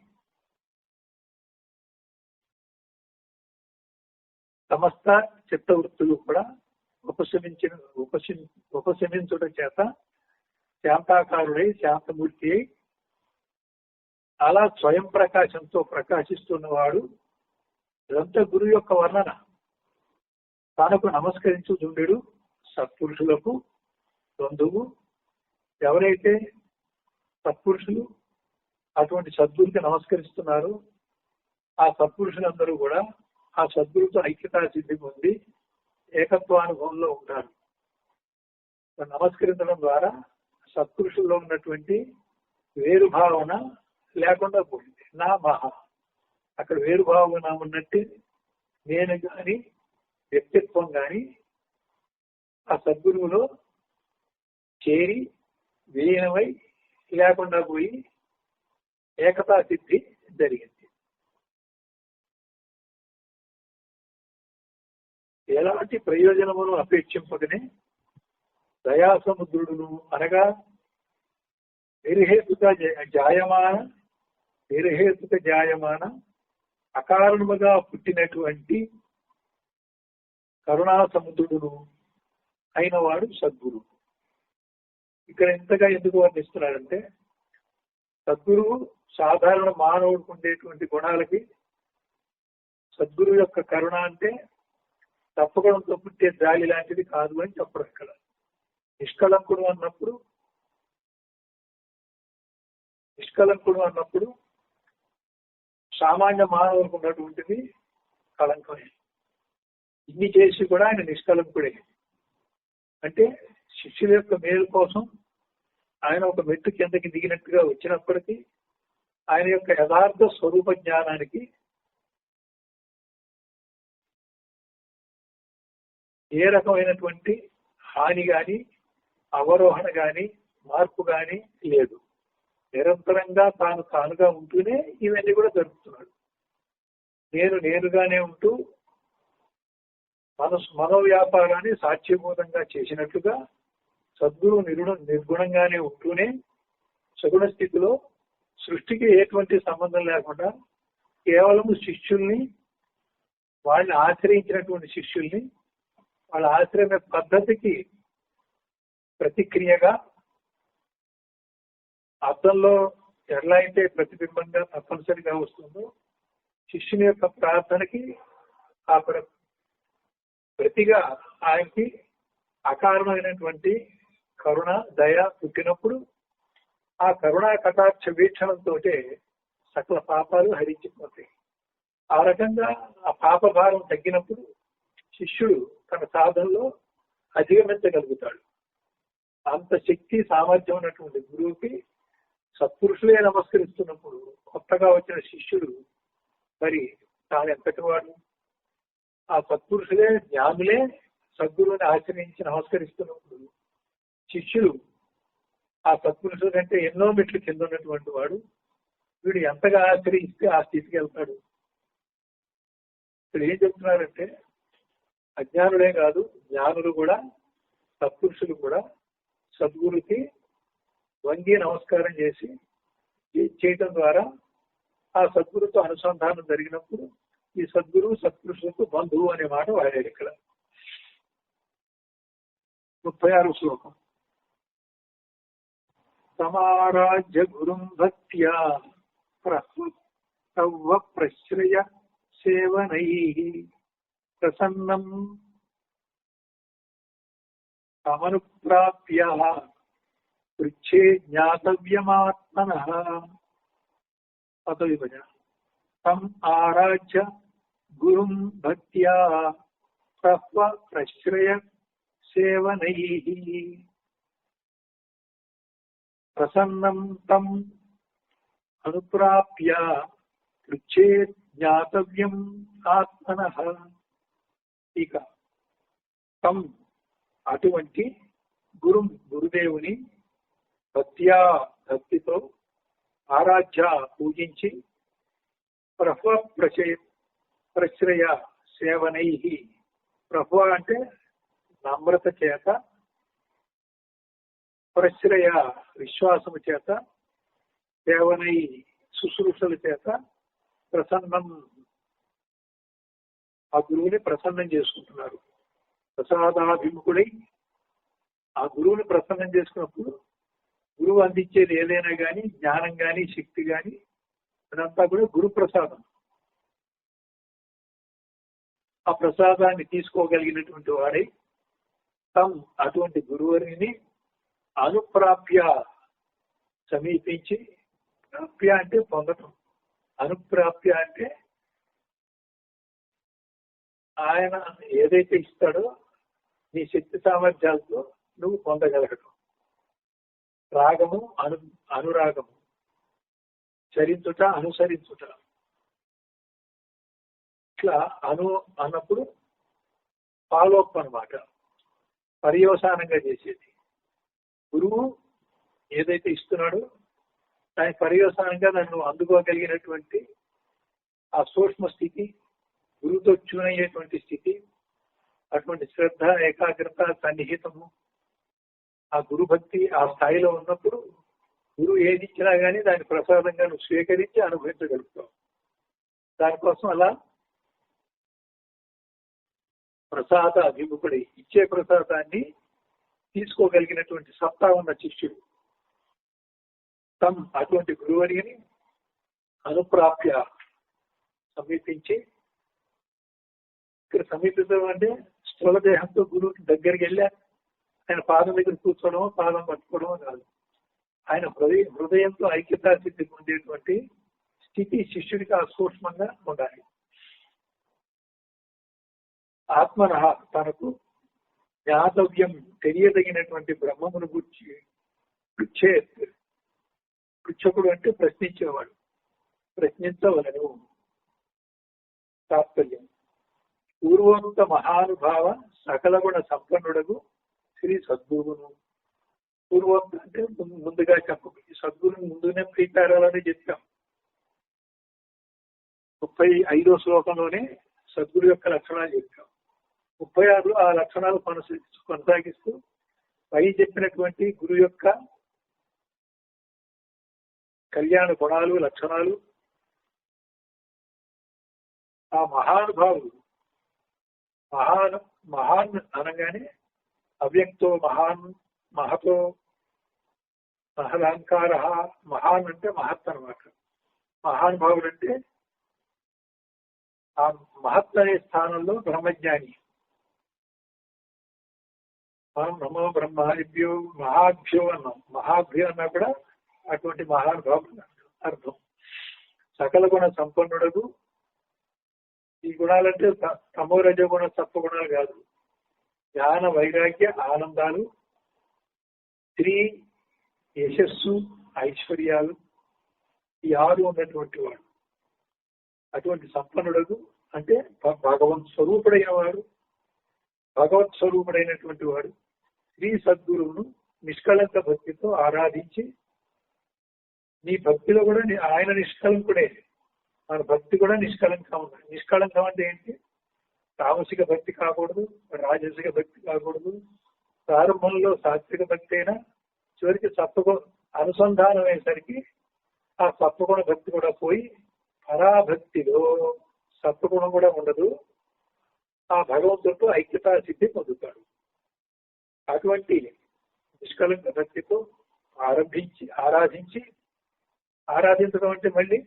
సమస్త చిత్తవృత్తులు కూడా ఉపశమించుట చేత శాంతాకారుడై శాంతమూర్తి అయి అలా స్వయం ప్రకాశంతో ప్రకాశిస్తున్నవాడు. ఇదంతా గురువు యొక్క వర్ణన. తనకు నమస్కరించుచుండెడు సత్పురుషులకు బంధువు. ఎవరైతే సత్పురుషులు అటువంటి సద్గురికి నమస్కరిస్తున్నారో ఆ సత్పురుషులందరూ కూడా ఆ సద్గురుతో ఐక్యతా సిద్ధి పొంది ఏకత్వానుభవంలో ఉంటారు. నమస్కరించడం ద్వారా సత్పురుషుల్లో ఉన్నటువంటి వేరు భావన లేకుండా పోయింది. నా మహా అక్కడ వేరు భావన ఉన్నట్టు నేను కానీ వ్యక్తిత్వం కానీ ఆ సద్గురువులో చేరి విలీనమై లేకుండా పోయి ఏకతా సిద్ధి జరిగింది. ఎలాంటి ప్రయోజనమును అపేక్షింపకనే దయాసముద్రుడును అనగా నిర్హేతుక జాయమాన అకారణముగా పుట్టినటువంటి కరుణా సముద్రుడును అయిన వాడు సద్గురు. ఇక్కడ ఇంతగా ఎందుకు వర్ణిస్తున్నాడంటే సద్గురువు సాధారణ మానవుడికి ఉండేటువంటి గుణాలకి సద్గురువు యొక్క కరుణ అంటే తప్పకుండా పుట్టే జాలి లాంటిది కాదు అని చెప్పడం. ఇక్కడ నిష్కలంకుడు అన్నప్పుడు సామాన్య మానవులకు ఉన్నటువంటిది కలంకమే. ఇన్ని చేసి కూడా ఆయన నిష్కలంకుడే. అంటే శిష్యుల యొక్క మేలు కోసం ఆయన ఒక మెట్టు కిందకి దిగినట్టుగా వచ్చినప్పటికీ ఆయన యొక్క యథార్థ స్వరూప జ్ఞానానికి ఏ రకమైనటువంటి హాని గాని అవరోహణ గాని మార్పు గాని లేదు. నిరంతరంగా తానుగా ఉంటూనే ఇవన్నీ కూడా జరుపుతున్నాడు. నేనుగానే ఉంటూ మనోవ్యాపారాన్ని సాక్ష్యబోధంగా చేసినట్లుగా సద్గురువు నిర్గుణంగానే ఉంటూనే సగుణ స్థితిలో సృష్టికి ఎటువంటి సంబంధం లేకుండా కేవలం శిష్యుల్ని, వాళ్ళని ఆశ్రయించినటువంటి శిష్యుల్ని వాళ్ళ ఆశ్రమ పద్ధతికి ప్రతిక్రియగా అర్థంలో ఎలా అయితే ప్రతిబింబంగా తప్పనిసరిగా వస్తుందో శిష్యుని యొక్క ప్రార్థనకి ఆ ప్రతిగా ఆయనకి అకారణమైనటువంటి కరుణ దయ పుట్టినప్పుడు ఆ కరుణా కటాక్ష వీక్షణంతో సకల పాపాలు హరించిపోతాయి. ఆ రకంగా ఆ పాప భారం తగ్గినప్పుడు శిష్యుడు తన సాధనలో అధిగమించగలుగుతాడు. అంత శక్తి సామర్థ్యం ఉన్నటువంటి గురువుకి సత్పురుషులే నమస్కరిస్తున్నప్పుడు కొత్తగా వచ్చిన శిష్యుడు మరి తాను ఎంతటి వాడు? ఆ సత్పురుషులే జ్ఞానులే సద్గురువుని ఆశ్రయించి నమస్కరిస్తున్నప్పుడు శిష్యుడు ఆ సత్పురుషుల కంటే ఎన్నో మెట్లు కింద ఉన్నటువంటి వాడు. వీడు ఎంతగా ఆశ్రయిస్తే ఆ స్థితికి వెళ్తాడు. ఇక్కడ ఏం చెప్తున్నారంటే అజ్ఞానులే కాదు, జ్ఞానులు కూడా సత్పురుషులు కూడా సద్గురుకి వంగి నమస్కారం చేసి చేయటం ద్వారా ఆ సద్గురుతో అనుసంధానం జరిగినప్పుడు ఈ సద్గురువు సత్పురుషులకు బంధువు అనే మాట వాడారు. ఇక్కడ 36వ శ్లోకం. సమారాజ్య గురుం భక్త్యా ప్రశ్రయ సేవనై ప్రసన్నం తమనుప్రాప్య పృచ్ఛే జ్ఞాతవ్యమాత్మనః. పదవిభజన. తం ఆరాధ్య గురుం భక్త్యా సహ్వ ప్రశ్రయ సేవనై ప్రసన్నం తం అనుప్రాప్య పృచ్ఛే జ్ఞాతవ్యం ఆత్మనః. ఇక తం అటువంటి గురుదేవుని భక్త్యా భక్తితో ఆరాధ్య పూజించి ప్రశ్రయ సేవనై. ప్రభు అంటే నమ్రత చేత, ప్రశ్రయ విశ్వాసము చేత, సేవనై శుశ్రూషల చేత ప్రసన్నం ఆ గురువుని ప్రసన్నం చేసుకుంటున్నారు. ప్రసాదాభిముఖుడై ఆ గురువుని ప్రసన్నం చేసుకున్నప్పుడు గురువు అందించేది ఏదైనా కానీ, జ్ఞానం కానీ, శక్తి కానీ, అదంతా కూడా గురు ప్రసాదం. ఆ ప్రసాదాన్ని తీసుకోగలిగినటువంటి వాడై తం అటువంటి గురువుని అనుప్రాప్య సమీపించి, ప్రాప్య అంటే పొందటం, అనుప్రాప్య అంటే ఆయన ఏదైతే ఇస్తాడో నీ శక్తి సామర్థ్యాలతో నువ్వు పొందగలగటం. రాగము అనురాగము, చరించుట అనుసరించుట. ఇట్లా అన్నప్పుడు ఫాలోఅప్ అన్నమాట, పర్యవసానంగా చేసేది. గురువు ఏదైతే ఇస్తున్నాడో దాని పర్యవసానంగా నన్ను అందుకోగలిగినటువంటి ఆ సూక్ష్మ స్థితి, గురువుతో ట్యూన్ అయ్యేటువంటి స్థితి, అటువంటి శ్రద్ధ, ఏకాగ్రత, సన్నిహితము, ఆ గురు భక్తి ఆ స్థాయిలో ఉన్నప్పుడు గురువు ఏది ఇచ్చినా కానీ దాని ప్రసాదంగా నువ్వు స్వీకరించి అనుభవించగలుగుతావు. దానికోసం అలా ప్రసాద అభిముఖుడి ఇచ్చే ప్రసాదాన్ని తీసుకోగలిగినటువంటి సత్తా ఉన్న శిష్యుడు తం అటువంటి గురువుని అనుప్రాప్య సమీపించి. ఇక్కడ సమీపించడం అంటే స్థూల దేహంతో గురువుకి దగ్గరికి వెళ్ళా ఆయన పాదం దగ్గర కూర్చోవడం, పాదం పట్టుకోవడం కాదు. ఆయన హృదయంతో ఐక్యతా స్థితి ఉండేటువంటి స్థితి శిష్యుడికి ఆ సూక్ష్మంగా ఉండాలి. ఆత్మన తనకు జ్ఞాతవ్యం తెలియదగినటువంటి బ్రహ్మమును గురించి పృచ్ఛకుడు అంటే ప్రశ్నించేవాడు, ప్రశ్నించవలను. తాత్పర్యం పూర్వోక్త మహానుభావ సకల గుణ సంపన్నుడగు శ్రీ సద్గురువును. పూర్వోక్త అంటే ముందుగా చెప్పబడి సద్గురుని ముందునే ప్రీతారాలని చెప్పాం. 35వ శ్లోకంలోనే సద్గురు యొక్క లక్షణాలు చెప్పాం. 36లో ఆ లక్షణాలు కొనసాగిస్తూ పై చెప్పినటువంటి గురు యొక్క కళ్యాణ గుణాలు, లక్షణాలు, ఆ మహానుభావులు, మహాన్ అనగానే అవ్యక్తో మహాన్, మహతో మహదహంకార, మహాన్ అంటే మహత్ అనమాట. మహానుభావుడు అంటే ఆ మహత్ అనే స్థానంలో బ్రహ్మజ్ఞాని. మనం నమో బ్రహ్మాభ్యో మహాభ్యో అన్నాం. మహాభ్యో అన్నా కూడా అటువంటి మహానుభావుడు అర్థం. సకల గుణ సంపన్నుడగు. ఈ గుణాలంటే తమో రజగుణ సత్వగుణాలు కాదు, జ్ఞాన వైరాగ్య ఆనందాలు, స్త్రీ యశస్సు ఐశ్వర్యాలు, ఈ 6 ఉన్నటువంటి వాడు. అటువంటి సంపన్నుడగు అంటే భగవత్ స్వరూపుడైన వాడు, భగవత్ స్వరూపుడైనటువంటి వాడు శ్రీ సద్గురువును నిష్కళంక భక్తితో ఆరాధించి, నీ భక్తిలో కూడా ఆయన నిష్కలంకుడే, మన భక్తి కూడా నిష్కలంకం ఉంది. నిష్కలంకం అంటే ఏంటి? తామసిక భక్తి కాకూడదు, రాజసిక భక్తి కాకూడదు. ప్రారంభంలో సాత్విక భక్తి అయినా చివరికి సత్వగుణ అనుసంధానం అయ్యేసరికి ఆ సత్వగుణ భక్తి కూడా పోయి పరాభక్తిలో సత్వగుణం కూడా ఉండదు. ఆ భగవంతుడితో ఐక్యతా సిద్ధి పొందుతాడు. అటువంటి నిష్కలంక భక్తితో ఆరాధించడం అంటే మళ్ళీ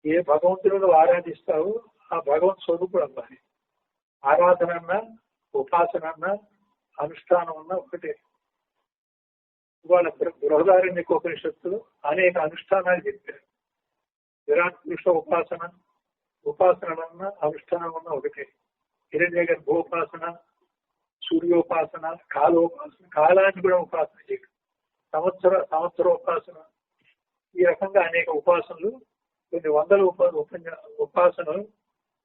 ఏ భగవంతుడు ఆరాధిస్తావో ఆ భగవంతు స్వరూపుడు అవ్వాలి. ఆరాధన అన్నా, ఉపాసన అన్నా, అనుష్ఠానం అన్నా ఒకటే. వాళ్ళ బృహదారణ్యక ఉపనిషత్తులు అనేక అనుష్ఠానాలు చెప్పారు. విరాట్ పురుష ఉపాసన అనుష్ఠానం అన్న ఒకటే. హిరణ్య గర్భోపాసన, సూర్యోపాసన, కాలోపాసన, కాలాన్ని కూడా ఉపాసన చేయడం, సంవత్సరోపాసన, ఈ రకంగా అనేక ఉపాసనలు, కొన్ని వందల ఉపాసనలు,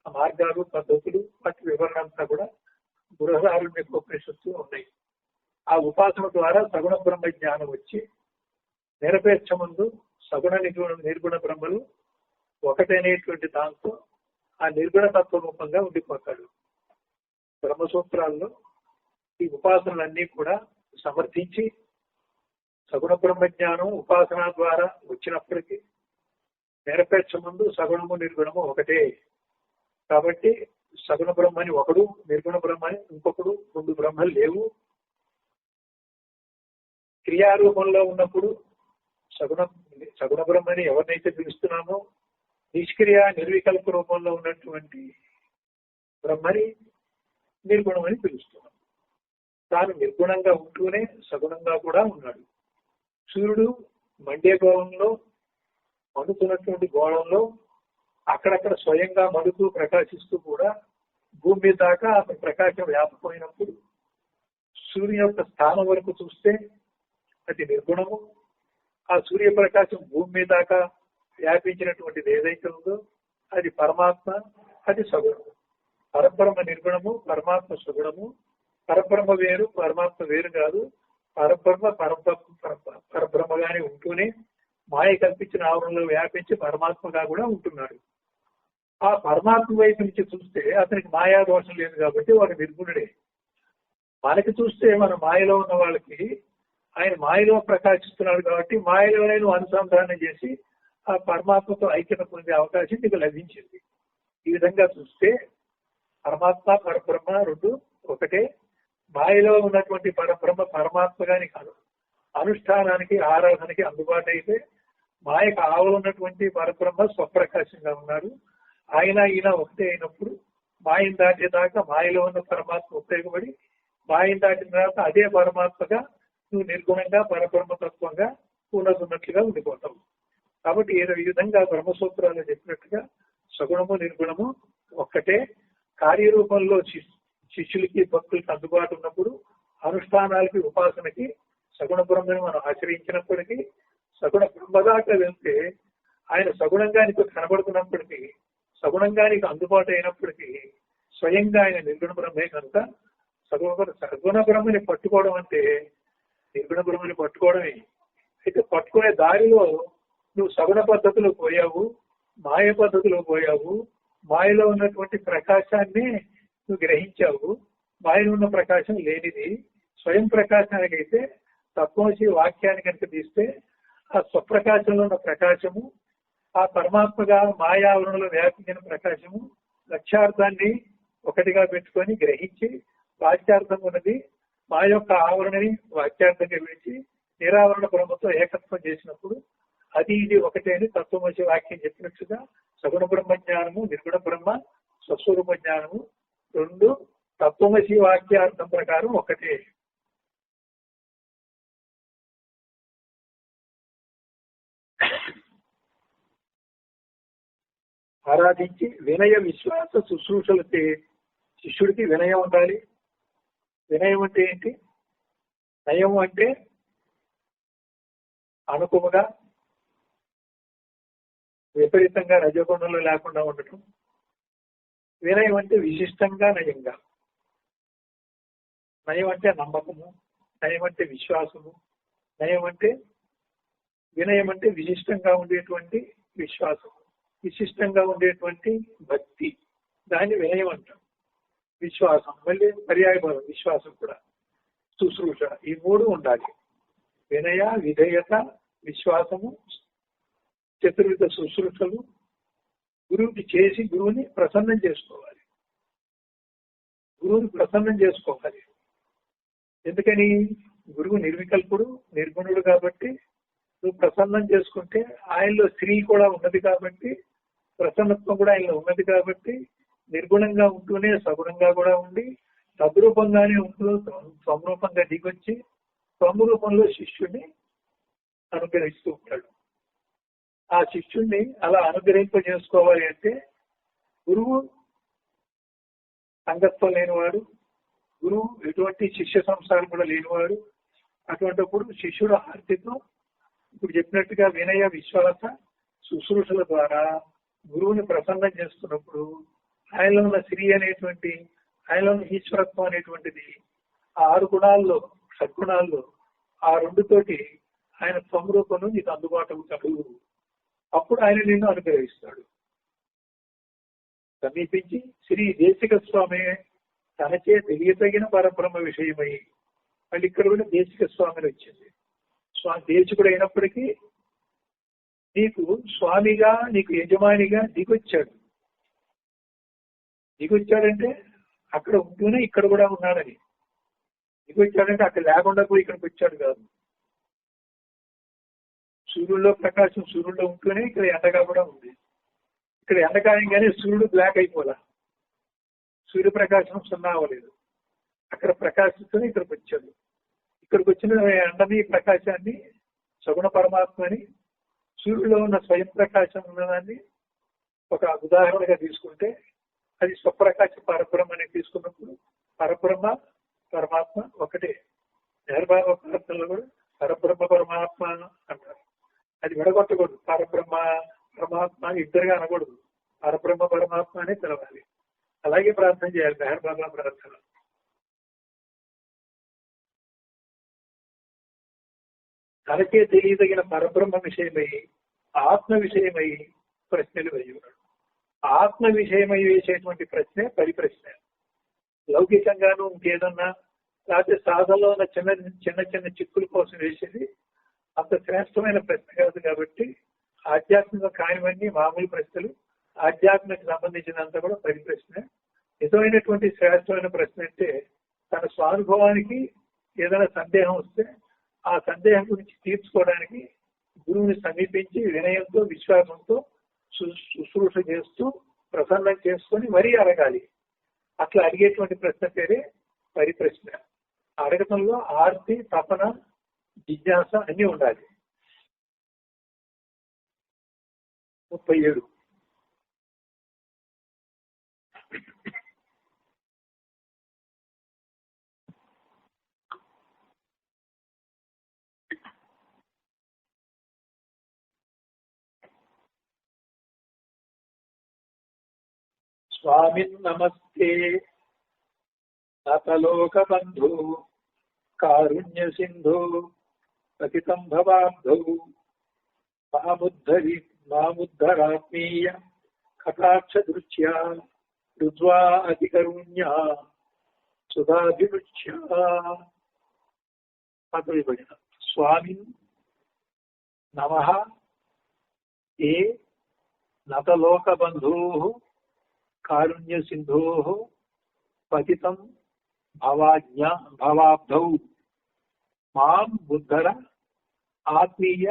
మార్గాలు, పద్ధతులు, వాటి వివరణ అంతా కూడా బృహదారణ్యక ఉపనిషత్తులు ఉన్నాయి. ఆ ఉపాసన ద్వారా సగుణ బ్రహ్మ జ్ఞానం వచ్చి నిరపేక్షమందు సగుణ నిర్గుణ బ్రహ్మలు ఒకటనేటువంటి దాంతో ఆ నిర్గుణ తత్వ రూపంగా ఉండిపోతాడు. బ్రహ్మసూత్రాల్లో ఈ ఉపాసనలన్నీ కూడా సమర్థించి సగుణ బ్రహ్మ జ్ఞానం ఉపాసన ద్వారా వచ్చినప్పటికీ నిరపేక్షమందు సగుణము నిర్గుణము ఒకటే. కాబట్టి సగుణ బ్రహ్మని ఒకడు, నిర్గుణ బ్రహ్మని ఇంకొకడు, రెండు బ్రహ్మలు లేవు. క్రియారూపంలో ఉన్నప్పుడు సగుణ బ్రహ్మని ఎవరినైతే పిలుస్తున్నామో నిష్క్రియ నిర్వికల్ప రూపంలో ఉన్నటువంటి బ్రహ్మని నిర్గుణమని పిలుస్తున్నాం. తాను నిర్గుణంగా ఉంటూనే సగుణంగా కూడా ఉన్నాడు. సూర్యుడు మండే గోళంలో, మండుతున్నటువంటి గోళంలో అక్కడక్కడ స్వయంగా మడుతూ ప్రకాశిస్తూ కూడా భూమి మీద దాకా అతని ప్రకాశం వ్యాపకమైనప్పుడు సూర్యుని యొక్క స్థానం వరకు చూస్తే అది నిర్గుణము. ఆ సూర్యప్రకాశం భూమి మీద దాకా వ్యాపించినటువంటిది ఏదైతే ఉందో అది పరమాత్మ, అది సగుణము. పరబ్రహ్మ నిర్గుణము, పరమాత్మ సగుణము. పరబ్రహ్మ వేరు, పరమాత్మ వేరు కాదు. పరబ్రహ్మగానే ఉంటూనే మాయ కల్పించిన ఆవరణలో వ్యాపించి పరమాత్మగా కూడా ఉంటున్నాడు. ఆ పరమాత్మ వైపు నుంచి చూస్తే అతనికి మాయా దోషం లేదు కాబట్టి వాడు నిర్గుణుడే. మనకి చూస్తే మన మాయలో ఉన్న వాళ్ళకి ఆయన మాయలో ప్రకాశిస్తున్నాడు కాబట్టి మాయలోనే నువ్వు అనుసంధానం చేసి ఆ పరమాత్మతో ఐక్యత పొందే అవకాశం నీకు లభించింది. ఈ విధంగా చూస్తే పరమాత్మ పరబ్రహ్మ రెండు ఒకటే. మాయలో ఉన్నటువంటి పరబ్రహ్మ పరమాత్మగాని కాదు, అనుష్ఠానానికి ఆరాధనకి అందుబాటు అయితే మాయకు ఆవలు ఉన్నటువంటి పరబ్రహ్మ స్వప్రకాశంగా ఉన్నాడు. ఆయన ఈయన ఒకటే అయినప్పుడు మాయను దాటేదాకా మాయలో ఉన్న పరమాత్మ ఉపయోగపడి మాయను దాటిన తర్వాత అదే పరమాత్మగా నువ్వు నిర్గుణంగా పరబ్రహ్మతత్వంగా ఉన్నట్లుగా ఉండిపోతావు. కాబట్టి ఈ విధంగా బ్రహ్మసూత్రాలు చెప్పినట్టుగా సగుణము నిర్గుణము ఒక్కటే. కార్యరూపంలో శిష్యులకి భక్తులకి అందుబాటు ఉన్నప్పుడు అనుష్ఠానాలకి ఉపాసనకి సగుణ బ్రహ్మని మనం ఆశ్రయించినప్పటికీ సగుణ బ్రహ్మ దాకా వెళ్తే ఆయన సగుణంగా నీకు కనబడుతున్నప్పటికీ సగుణంగా నీకు అందుబాటు అయినప్పటికీ స్వయంగా ఆయన నిర్గుణ బ్రహ్మే కనుక సగుణ బ్రహ్మని పట్టుకోవడం అంటే నిర్గుణ బ్రహ్మని పట్టుకోవడమే. అయితే పట్టుకునే దారిలో నువ్వు సగుణ పద్ధతిలో పోయావు, మాయ పద్ధతిలో పోయావు. మాయలో ఉన్నటువంటి ప్రకాశాన్ని నువ్వు గ్రహించావు. మాయలో ఉన్న ప్రకాశం లేనిది స్వయం ప్రకాశానికైతే తత్వమసి వాక్యాన్ని కనుక తీస్తే ఆ స్వప్రకాశంలో ఉన్న ప్రకాశము ఆ పరమాత్మగా మాయావరణలో వ్యాపించిన ప్రకాశము లక్ష్యార్థాన్ని ఒకటిగా పెట్టుకొని గ్రహించి వాక్యార్థం ఉన్నది మా యొక్క ఆవరణని వాక్యార్థంగా విడిచి నిరావరణ బ్రహ్మతో ఏకత్వం చేసినప్పుడు అది ఇది ఒకటే అని తత్వమసి వాక్యం చెప్పినట్టుగా సగుణ బ్రహ్మ జ్ఞానము నిర్గుణ బ్రహ్మ స్వస్వరూప జ్ఞానము రెండు తత్వమసి వాక్యార్థం ప్రకారం ఒకటే. ఆరాధించి వినయ విశ్వాస శుశ్రూషలకి శిష్యుడికి వినయం ఉండాలి. వినయం అంటే ఏంటి? నయం అంటే అనుకువగా విపరీతంగా రజోగుణంలో లేకుండా ఉండటం. వినయం అంటే విశిష్టంగా నయంగా. నయం అంటే నమ్మకము, నయం అంటే విశ్వాసము, నయం అంటే వినయం అంటే విశిష్టంగా ఉండేటువంటి విశ్వాసము, విశిష్టంగా ఉండేటువంటి భక్తి, దాన్ని వినయం అంటాం. విశ్వాసం మళ్ళీ పర్యాయపదం విశ్వాసం కూడా. శుశ్రూష ఈ మూడు ఉండాలి. వినయ విధేయత విశ్వాసము చతుర్విధ శుశ్రూషలు గురువుకి చేసి గురువుని ప్రసన్నం చేసుకోవాలి. గురువుని ప్రసన్నం చేసుకోవాలి. ఎందుకని? గురువు నిర్వికల్పుడు నిర్గుణుడు కాబట్టి నువ్వు ప్రసన్నం చేసుకుంటే ఆయనలో స్త్రీ కూడా ఉన్నది కాబట్టి ప్రసన్నత్వం కూడా ఆయనలో ఉన్నది కాబట్టి నిర్గుణంగా ఉంటూనే సగుణంగా కూడా ఉండి తద్రూపంగానే ఉంటూ స్వరూపంగా దిగొచ్చి స్వరూపంలో శిష్యుడిని అనుగ్రహిస్తూ ఉంటాడు. ఆ శిష్యుడిని అలా అనుగ్రహింపజేసుకోవాలి అంటే గురువు సంగత్వం లేనివాడు, గురువు ఎటువంటి శిష్య సంస్కారం కూడా లేనివాడు. అటువంటిప్పుడు శిష్యుడు ఆర్తితో ఇప్పుడు చెప్పినట్టుగా వినయ విశ్వాస శుశ్రూషల ద్వారా గురువుని ప్రసన్నం చేస్తున్నప్పుడు ఆయనలో ఉన్న శ్రీ అనేటువంటి, ఆయనలో ఉన్న ఈశ్వరత్వం అనేటువంటిది ఆ 6 గుణాల్లో షడ్గుణాల్లో ఆ 2తోటి ఆయన స్వరూపంలో నీకు అందుబాటు అవుతాడు. అప్పుడు ఆయన నిన్ను అనుగ్రహిస్తాడు. సమీపించి శ్రీ దేశిక స్వామి తనచే తెలియతగిన పరబ్రహ్మ విషయమై, మళ్ళీ ఇక్కడ కూడా దేశిక స్వామిని వచ్చింది. దేశికుడు అయినప్పటికీ నీకు స్వామిగా, నీకు యజమానిగా దిగొచ్చాడు. దిగొచ్చాడంటే అక్కడ ఉంటూనే ఇక్కడ కూడా ఉన్నాడని. దిగొచ్చాడంటే అక్కడ లేకుండా పోయి ఇక్కడికి వచ్చాడు కాదు. సూర్యుల్లో ప్రకాశం సూర్యుల్లో ఉంటూనే ఇక్కడ ఎండగా కూడా ఉంది. ఇక్కడ ఎండ కాయంగానే సూర్యుడు బ్లాక్ అయిపోలా, సూర్యప్రకాశం సున్నా అవ్వలేదు. అక్కడ ప్రకాశిస్తూనే ఇక్కడికి వచ్చాడు. ఇక్కడికి వచ్చిన ఎండని ప్రకాశాన్ని సగుణ పరమాత్మని, సూర్యుడిలో ఉన్న స్వయం ప్రకాశం ఉన్నదాన్ని ఒక ఉదాహరణగా తీసుకుంటే అది స్వప్రకాశ పరబ్రహ్మని తీసుకున్నప్పుడు పరబ్రహ్మ పరమాత్మ ఒకటే. నిర్భావ ప్రార్థనలో కూడా పరబ్రహ్మ పరమాత్మ అంటారు. అది విడగొట్టకూడదు. పరబ్రహ్మ పరమాత్మ ఇద్దరుగా అనకూడదు. పరబ్రహ్మ పరమాత్మ అనే తెలవాలి. అలాగే ప్రార్థన చేయాలి. మెహర్బాబా ప్రార్థన. తనకే తెలియదగిన పరబ్రహ్మ విషయమై, ఆత్మ విషయమై ప్రశ్నలు వేయన్నాడు. ఆత్మ విషయమై వేసేటువంటి ప్రశ్నే పరిప్రశ్న. లౌకికంగానూ ఇంకేదన్నా లేకపోతే సాధనలో ఉన్న చిన్న చిన్న చిక్కుల కోసం వేసేది అంత శ్రేష్టమైన ప్రశ్న కాదు. కాబట్టి ఆధ్యాత్మిక కానివన్నీ మామూలు ప్రశ్నలు, ఆధ్యాత్మిక సంబంధించినంత కూడా పరిప్రశ్న. నిజమైనటువంటి శ్రేష్టమైన ప్రశ్న అంటే తన స్వానుభవానికి ఏదైనా సందేహం వస్తే ఆ సందేహం గురించి తీర్చుకోవడానికి గురువుని సమీపించి వినయంతో విశ్వాసంతో శుశ్రూష చేస్తూ ప్రసన్నం చేసుకొని మరీ అడగాలి. అట్లా అడిగేటువంటి ప్రశ్న పేరే పరిప్రశ్న. అడగటంలో ఆర్తి, తపన, జిజ్ఞాస అన్ని ఉండాలి. 37 స్వామిన్ నమస్తే నతలోక బంధు కారుణ్య సింధు పతితం భవాబ్ధౌ మాముద్ధరాత్మీయ కటాక్ష దృశ్య రుజ్వా అధికరుణ్య సుధాభిరుచ్య. స్వామిన్ నమః ఏ నతలోక బంధూ కారుణ్య సింధో పతితం భవాబ్ధౌ మాం బుద్ధర ఆత్మీయ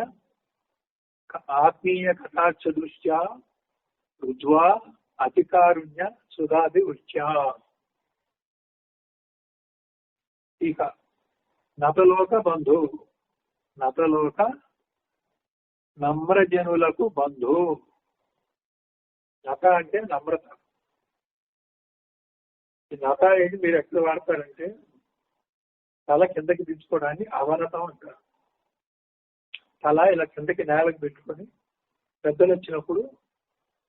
కటాక్ష దృష్ట్యా రుజ్వా అతికారుణ్య సుధాభివృత్యా. ఇక నతలోక బంధు, నతలోక నమ్రజనులకు బంధు. నత అంటే నమ్రత. ఈ నత ఏంటి మీరు ఎక్కడ వాడతారంటే తల కిందకి దించుకోవడాన్ని అవనతం అంటారు. తల ఇలా కిందకి నేలకు పెట్టుకొని పెద్దలు వచ్చినప్పుడు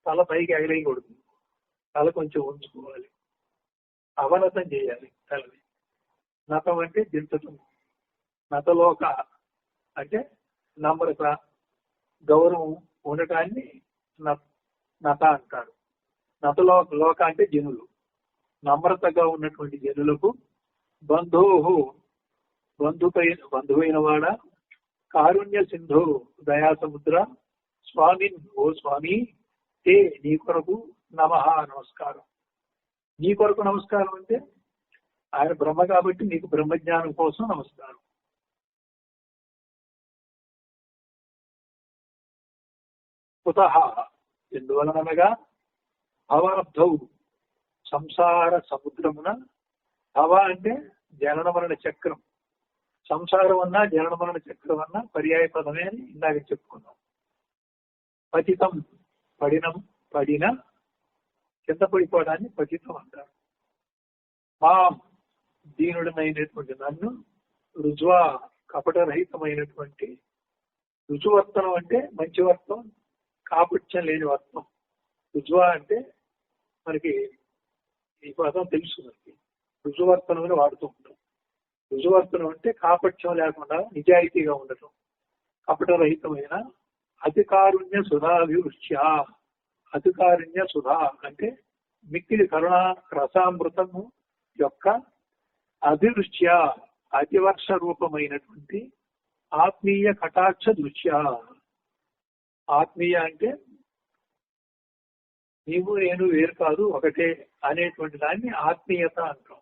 తల పైకి ఎగరేయకూడదు, తల కొంచెం ఉంచుకోవాలి, అవనతం చేయాలి తలని. నతం అంటే దించటం. నతలోక అంటే నమ్రత, గౌరవం ఉండటాన్ని నత అంటారు. నతలోక అంటే జనులు, నమ్రతగా ఉన్నటువంటి జనులకు బంధువైన వాడ, కారుణ్య సింధు దయా సముద్ర, స్వామిన్ ఓ స్వామి, తే నీ కొరకు నమః నమస్కారం. నీ కొరకు నమస్కారం అంటే ఆయన బ్రహ్మ కాబట్టి నీకు బ్రహ్మజ్ఞానం కోసం నమస్కారం. కుతః ఎందువలనగా భవాబ్ధౌ సంసార సముద్రమున, భవ అంటే జనన మరణ చక్రం, సంసారం అన్నా జనన మరణ చక్రం అన్నా పర్యాయ పదమే అని ఇందాక చెప్పుకున్నాం. పతితం పడిన కింద పడిపోవడాన్ని పతితం అంటారు. మాం దీనుడమైనటువంటి నన్ను, రుజువా కపటరహితమైనటువంటి, రుజువర్తనం అంటే మంచి వర్తం, కాపుత్యం లేని వర్తం. రుజువా అంటే మనకి ఈ పదం తెలుసు, మనకి రుజువర్తనం అని వాడుతూ ఉంటాం. రుజువర్తనం అంటే కాపట్యం లేకుండా నిజాయితీగా ఉండటం, కపటరహితమైన అధికారుణ్య సుధాభివృష్ట్య. అధికారుణ్య సుధా అంటే మిక్కిలి కరుణ రసామృతము యొక్క అభివృష్ట్య అతివర్ష రూపమైనటువంటి ఆత్మీయ కటాక్ష దృష్ట్యా. ఆత్మీయ అంటే నీవు నేను వేరు కాదు ఒకటే అనేటువంటి దాన్ని ఆత్మీయత అంటాం.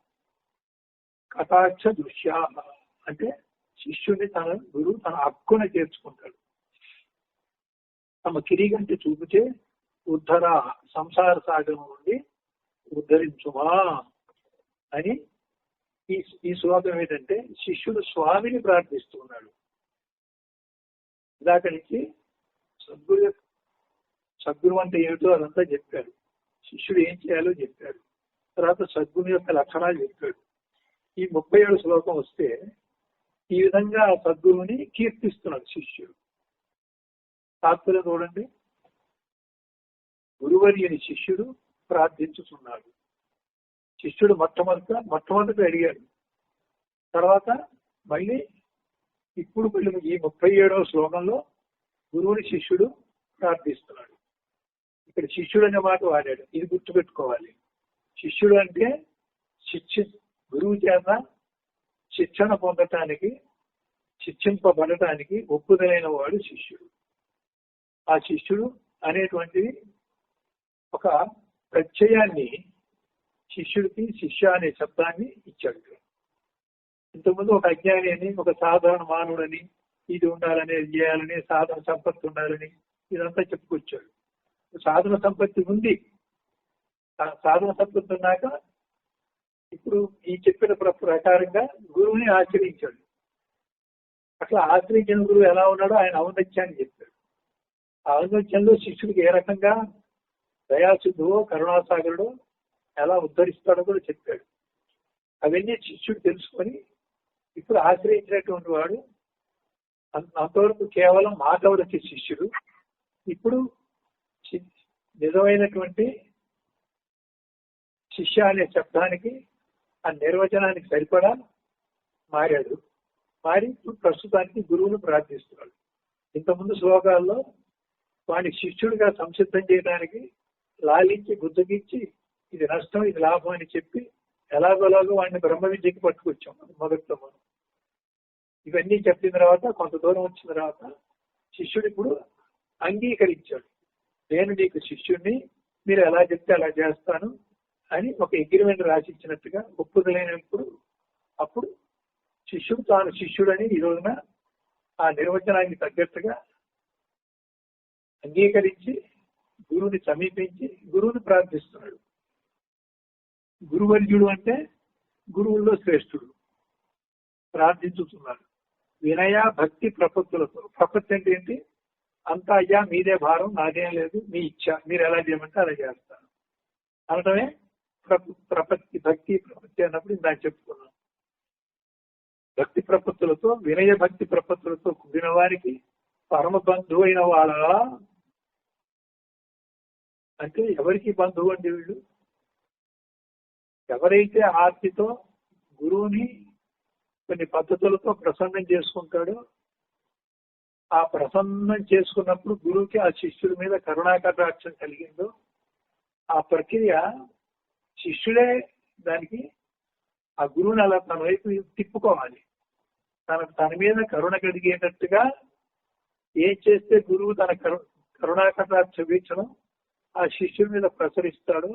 కటాక్ష దృష్ట్యా అంటే శిష్యుని తన గురువు తన హక్కున చేర్చుకుంటాడు. తమ కిరీగంటి చూపుచే ఉద్ధర సంసార సాగరం నుండి ఉద్ధరించుమా అని ఈ శ్లోకం ఏంటంటే శిష్యుడు స్వామిని ప్రార్థిస్తున్నాడు. ఇదాక నుంచి సద్గురు అంటే ఏమిటో అదంతా చెప్పాడు. శిష్యుడు ఏం చేయాలో చెప్పాడు. తర్వాత సద్గురు యొక్క లక్షణాలు చెప్పాడు. ఈ 37 శ్లోకం వస్తే ఈ విధంగా సద్గురువుని కీర్తిస్తున్నాడు శిష్యుడు. తాత్పర్యం చూడండి. గురువర్యుని శిష్యుడు ప్రార్థించుతున్నాడు. శిష్యుడు మొట్టమొదట అడిగాడు. తర్వాత మళ్ళీ ఇప్పుడు ఈ 37వ శ్లోకంలో గురువుని శిష్యుడు ప్రార్థిస్తున్నాడు. ఇక్కడ శిష్యుడు అనే మాట వాడాడు. ఇది గుర్తుపెట్టుకోవాలి. శిష్యుడు అంటే గురువు చేత శిక్షణ పొందటానికి, శిక్షింపబడటానికి ఒప్పుదలైన వాడు శిష్యుడు. ఆ శిష్యుడు అనేటువంటిది ఒక ప్రత్యయాన్ని శిష్యుడికి శిష్య అనే శబ్దాన్ని ఇచ్చాడు. ఇంతకుముందు ఒక అజ్ఞాని అని, ఒక సాధారణ మానవుడని, ఇది ఉండాలని, ఇది చేయాలని, సాధన సంపత్తి ఉండాలని ఇదంతా చెప్పుకొచ్చాడు. సాధన సంపత్తి ఉంది. సాధన సంపత్తి ఉన్నాక ఇప్పుడు ఈ చెప్పిన ప్రకారంగా గురువుని ఆశ్రయించాడు. అట్లా ఆశ్రయించిన గురువు ఎలా ఉన్నాడో ఆయన ఔన్నత్యాన్ని చెప్పాడు. ఆ ఔన్నత్యంలో శిష్యుడికి ఏ రకంగా దయాసిద్ధువో కరుణాసాగరుడో ఎలా ఉద్ధరిస్తాడో కూడా చెప్పాడు. అవన్నీ శిష్యుడు తెలుసుకొని ఇప్పుడు ఆశ్రయించినటువంటి వాడు అంతవరకు కేవలం మాటవరచి శిష్యుడు ఇప్పుడు నిజమైనటువంటి శిష్య అనే శబ్దానికి ఆ నిర్వచనానికి సరిపడా మారాడు. మారి ప్రస్తుతానికి గురువును ప్రార్థిస్తున్నాడు. ఇంతకుముందు శ్లోకాల్లో వాడిని శిష్యుడిగా సంసిద్ధం చేయడానికి లాలించి గుద్దగించి ఇది నష్టం ఇది లాభం అని చెప్పి ఎలాగోలాగో వాడిని బ్రహ్మ విద్యకి పట్టుకొచ్చాం మొదట్లో మనం. ఇవన్నీ చెప్పిన తర్వాత కొంత దూరం వచ్చిన తర్వాత శిష్యుడు ఇప్పుడు అంగీకరించాడు. నేను నీకు శిష్యుడిని, మీరు ఎలా చెప్తే అలా చేస్తాను అని ఒక అగ్రిమెంట్ రాసిచ్చినట్టుగా ఒప్పుదలైనప్పుడు అప్పుడు శిష్యుడు తాను శిష్యుడని ఈ రోజున ఆ నిర్వచనానికి తగ్గట్టుగా అంగీకరించి గురువుని సమీపించి గురువుని ప్రార్థిస్తున్నాడు. గురువర్యుడు అంటే గురువుల్లో శ్రేష్ఠుడు ప్రార్థించుతున్నాడు. వినయ భక్తి ప్రపత్తులతో. ప్రపత్తి అంటే ఏంటి? అంతా అయ్యా మీదే భారం, నాదేం లేదు, మీ ఇచ్చ, మీరు ఎలా చేయమంటే అలా చేస్తాను అనటమే ప్రపత్తి. భక్తి ప్రపత్తి అన్నప్పుడు ఇందాక చెప్పుకున్నాం. భక్తి ప్రపత్తులతో, వినయ భక్తి ప్రపత్తులతో కూడిన వారికి పరమ బంధువు అయిన వాళ్ళ అంటే ఎవరికి బంధువు అండి వీళ్ళు? ఎవరైతే ఆర్తితో గురువుని కొన్ని పద్ధతులతో ప్రసన్నం చేసుకుంటాడో, ఆ ప్రసన్నం చేసుకున్నప్పుడు గురువుకి ఆ శిష్యుడి మీద కరుణాకటాక్షం కలిగిందో, ఆ ప్రక్రియ శిష్యుడే దానికి ఆ గురువుని అలా తన వైపు తిప్పుకోవాలి. తన మీద కరుణ కలిగేటట్టుగా ఏం చేస్తే గురువు తన కరుణాకటాక్ష వీక్షణం ఆ శిష్యుడి మీద ప్రసరిస్తాడో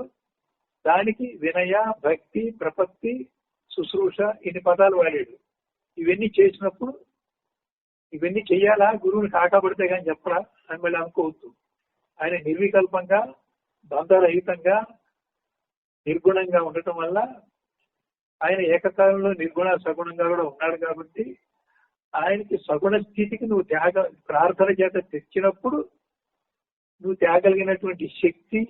దానికి వినయ భక్తి ప్రపత్తి శుశ్రూష ఇన్ని పదాలు వాడాడు. ఇవన్నీ చేసినప్పుడు ఇవన్నీ చెయ్యాలా, గురువుని కాకపడితే కానీ చెప్పరా అని మళ్ళీ అనుకోవద్దు. ఆయన నిర్వికల్పంగా బంధరహితంగా నిర్గుణంగా ఉండటం వల్ల ఆయన ఏకకాలంలో నిర్గుణ సగుణంగా కూడా ఉన్నాడు కాబట్టి ఆయనకి సగుణ స్థితికి నువ్వు ప్రార్థన చేత తెచ్చినప్పుడు నువ్వు తేగలిగినటువంటి శక్తి,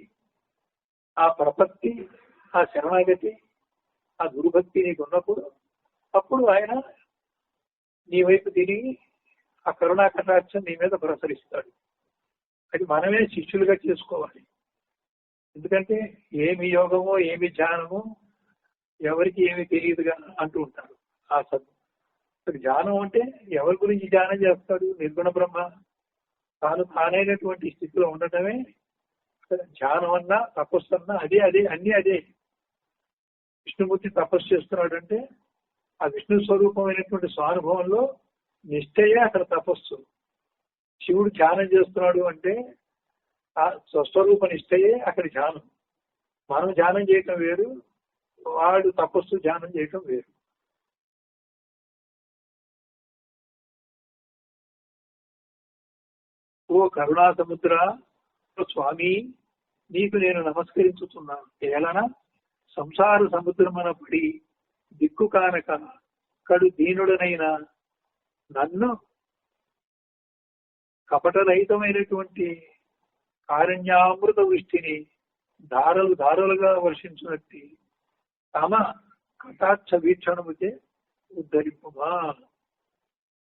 ఆ ప్రపత్తి, ఆ శరణాగతి, ఆ గురుభక్తి నీకు ఉన్నప్పుడు అప్పుడు ఆయన నీ వైపు తిరిగి ఆ కరుణా కటాక్షం నీ మీద ప్రసరిస్తాడు. అది మనమే శిష్యులుగా చేసుకోవాలి. ఎందుకంటే ఏమి యోగమో ఏమి ధ్యానమో ఎవరికి ఏమి తెలియదుగా అంటూ ఉంటారు. ఆ ధ్యానం అంటే ఎవరి గురించి ధ్యానం చేస్తాడు? నిర్గుణ బ్రహ్మ తానైనటువంటి స్థితిలో ఉండటమే ధ్యానం అన్నా తపస్సు అన్నా అదే అన్ని అదే. విష్ణుమూర్తి తపస్సు చేస్తున్నాడు అంటే ఆ విష్ణు స్వరూపమైనటువంటి స్వానుభవంలో నిష్ఠయే అక్కడ తపస్సు. శివుడు ధ్యానం చేస్తున్నాడు అంటే ఆ స్వస్వరూప నిష్ఠయే అక్కడ ధ్యానం. మనం ధ్యానం చేయటం వేరు, వాడు తపస్సు ధ్యానం చేయటం వేరు. ఓ కరుణా సముద్ర స్వామి, నీకు నేను నమస్కరించుతున్నాను. ఏలన సంసార సముద్రమున పడి దిక్కు కానక కడు దీనుడనైన నన్ను కపటరహితమైనటువంటి కారుణ్యామృత వృష్టిని ధారలు ధారలుగా వర్షించినట్టు తమ కటాక్ష వీక్షణముచే ఉద్ధరింపుమా.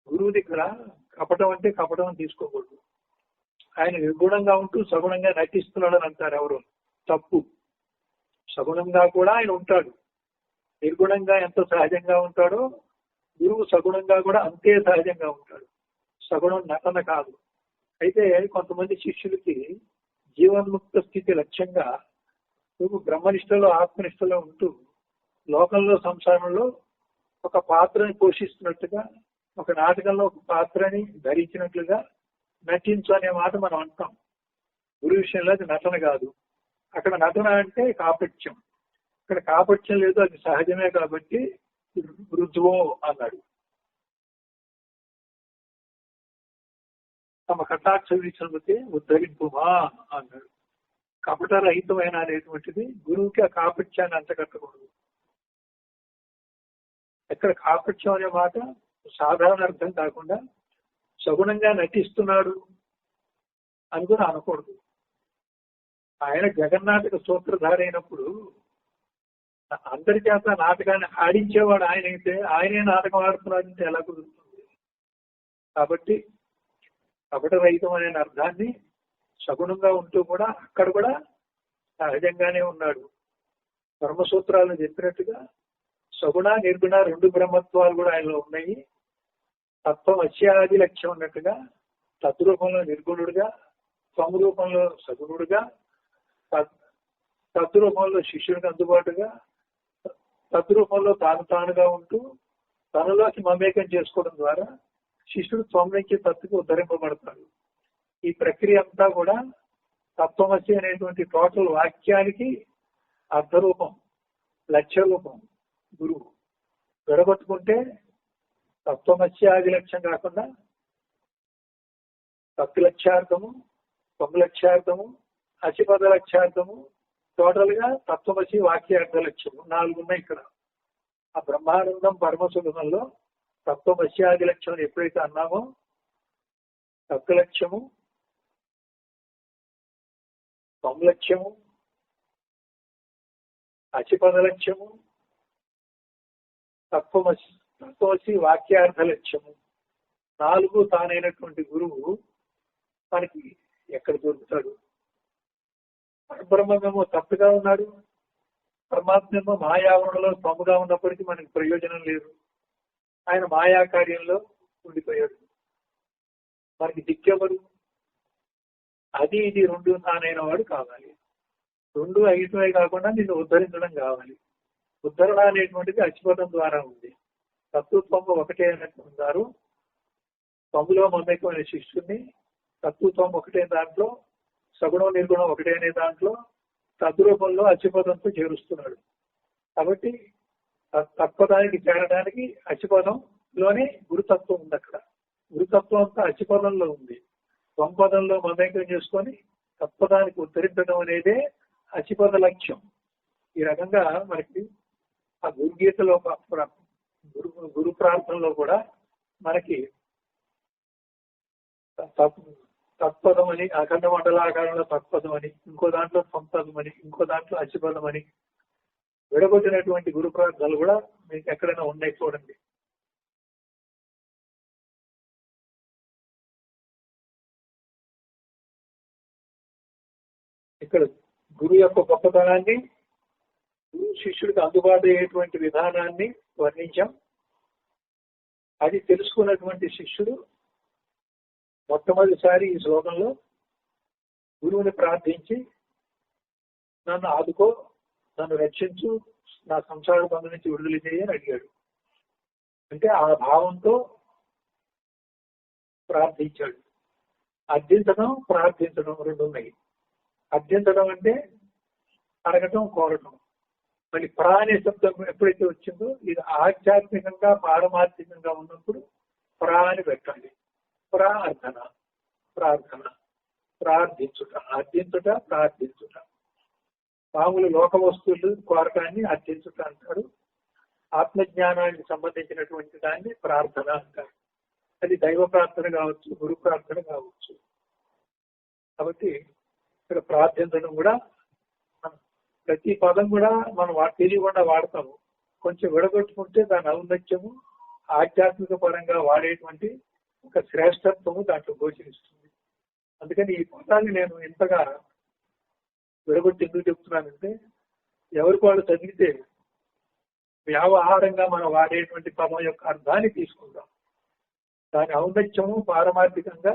గురువు దగ్గర కపటం అంటే కపటం అని తీసుకోకూడదు. ఆయన నిర్గుణంగా ఉంటూ సగుణంగా నటిస్తున్నాడు అని అంటారు ఎవరు? తప్పు. సగుణంగా కూడా ఆయన ఉంటాడు. నిర్గుణంగా ఎంత సహజంగా ఉంటాడో గురువు సగుణంగా కూడా అంతే సహజంగా ఉంటాడు. సగుణం నటన కాదు. అయితే కొంతమంది శిష్యులకి జీవన్ముక్త స్థితి లక్ష్యంగా నువ్వు బ్రహ్మనిష్టలో ఆత్మనిష్టలో ఉంటూ లోకంలో సంసారంలో ఒక పాత్రని పోషిస్తున్నట్టుగా, ఒక నాటకంలో ఒక పాత్రని ధరించినట్లుగా నటించు అనే మాట మనం అంటాం. గురు విషయంలో అది నటన కాదు. అక్కడ నటన అంటే కాపట్యం. ఇక్కడ కాపట్యం లేదు, అది సహజమే కాబట్టి రుజువో అన్నాడు. తమ కటాక్ష వీక్షణముతే ఉద్ధరింపుమా అన్నాడు. కపటరహితమైన అనేటువంటిది గురువుకి ఆ కాపట్యాన్ని అంటగట్టకూడదు. ఇక్కడ కాపట్యం అనే మాట సాధారణ అర్థం కాకుండా సగుణంగా నటిస్తున్నాడు అని కూడా అనకూడదు. ఆయన జగన్నాటక సూత్రధారి అయినప్పుడు అందరి చేత నాటకాన్ని ఆడించేవాడు ఆయన అయితే ఆయనే నాటకం ఆడుతున్నాడంటే ఎలా కుదురుతుంది? కాబట్టి కపటరహితం అనే అర్థాన్ని సగుణంగా ఉంటూ కూడా అక్కడ కూడా సహజంగానే ఉన్నాడు. బ్రహ్మసూత్రాలను చెప్పినట్టుగా సగుణ నిర్గుణ రెండు బ్రహ్మత్వాలు కూడా ఆయనలో ఉన్నాయి. తత్వం అస్యాది లక్ష్యం ఉన్నట్టుగా తద్రూపంలో నిర్గుణుడుగా, త్వం రూపంలో సగుణుడుగా, తద్రూపంలో శిష్యుడికి అందుబాటుగా, తద్రూపంలో తానుగా ఉంటూ తనలోకి మమేకం చేసుకోవడం ద్వారా శిష్యుడు త్వం నుంచి తత్తుకు ఉద్ధరింపబడతాడు. ఈ ప్రక్రియ అంతా కూడా తత్వమసి అనేటువంటి టోటల్ వాక్యానికి అర్థరూపం, లక్ష్య రూపం గురువు. విడగొట్టుకుంటే తత్వమస్యాది లక్ష్యం కాకుండా తత్లక్ష్యార్థము, త్వలక్ష్యార్థము, అసిపద లక్ష్యార్థము, టోటల్ గా తత్వమసి వాక్యార్థ లక్ష్యము 4 ఉన్నాయి ఇక్కడ. ఆ బ్రహ్మానందం పరమసుఖంలో తత్వమస్యాది లక్ష్యం ఎప్పుడైతే అన్నామో తత్లక్ష్యము, త్వలక్ష్యము, అసిపద లక్ష్యము, తత్వమసి వాక్యార్థ లక్ష్యము 4 తానైనటువంటి గురువు మనకి ఎక్కడ దొరుకుతాడు? పరబ్రహ్మమేమో తప్పుగా ఉన్నాడు, పరమాత్మేమో మాయావరణలో తమ్ముగా ఉన్నప్పటికీ మనకి ప్రయోజనం లేదు. ఆయన మాయా కార్యంలో ఉండిపోయాడు. మనకి దిక్కెవరు? అది ఇది రెండు తానైన వాడు కావాలి. రెండు అయితమే కాకుండా నిన్ను ఉద్ధరించడం కావాలి. ఉద్ధరణ అనేటువంటిది అచిపదం ద్వారా ఉంది. తత్వత్వము ఒకటే అన్నారు. తమ్ములో మమేకమైన శిష్యుని తత్వత్వం ఒకటే దాంట్లో, సగుణం నిర్గుణం ఒకటే అనే దాంట్లో తద్రూపంలో అచిపదంతో చేరుస్తున్నాడు. కాబట్టి తత్పదానికి చేరడానికి అచిపదంలోనే గురుతత్వం ఉంది. అక్కడ గురుతత్వం అంతా అచిపదంలో ఉంది. త్వం పదంలో మమేకం చేసుకొని తత్పదానికి ఉద్ధరించడం అనేదే అచిపద లక్ష్యం. ఈ రకంగా మనకి ఆ గురుగీతలో గురు ప్రార్థనలో కూడా మనకి తత్పదం అని, అఖండ మండలాకారంలో తత్పదం అని, ఇంకో దాంట్లో సంపదం అని, ఇంకో దాంట్లో అచిపదం అని విడగొట్టినటువంటి గురు ప్రార్థనలు కూడా మీకు ఎక్కడైనా ఉన్నాయి చూడండి. ఇక్కడ గురు యొక్క గొప్పతనాన్ని, గురు శిష్యుడికి అందుబాటు అయ్యేటువంటి విధానాన్ని వర్ణించాం. అది తెలుసుకున్నటువంటి శిష్యుడు మొట్టమొదటిసారి ఈ శ్లోకంలో గురువుని ప్రార్థించి నన్ను ఆదుకో, నన్ను రక్షించు, నా సంసార బంధం నుంచి విడుదల చేయని అడిగాడు. అంటే ఆ భావంతో ప్రార్థించాడు. అర్థించడం, ప్రార్థించడం రెండు ఉన్నాయి. అర్థించడం అంటే అడగటం, కోరటం. మళ్ళీ ప్రా అనే శబ్దం ఎప్పుడైతే వచ్చిందో ఇది ఆధ్యాత్మికంగా పారమార్థికంగా ఉన్నప్పుడు ప్రా అని పెట్టాలి. ప్రార్థన, ప్రార్థన, ప్రార్థించుట, అర్థించుట, ప్రార్థించుట. మామూలు లోక వస్తువులు కోరటాన్ని అర్థించుట అంటారు. ఆత్మజ్ఞానానికి సంబంధించినటువంటి దాన్ని ప్రార్థన అంటారు. అది దైవ ప్రార్థన కావచ్చు, గురు ప్రార్థన కావచ్చు. కాబట్టి ఇక్కడ ప్రార్థించడం కూడా ప్రతి పదం కూడా మనం తెలియకుండా వాడతాము. కొంచెం విడగొట్టుకుంటే దాని ఔన్నత్యము ఆధ్యాత్మిక పరంగా వాడేటువంటి ఒక శ్రేష్టత్వము దాంట్లో గోచరిస్తుంది. అందుకని ఈ పదాన్ని నేను ఇంతగా విడగొట్టి ఎందుకు చెప్తున్నానంటే ఎవరికి వాళ్ళు చదివితే వ్యావహారంగా మనం వాడేటువంటి పదం యొక్క అర్థాన్ని తీసుకుందాం. దాని ఔన్నత్యము పారమార్థికంగా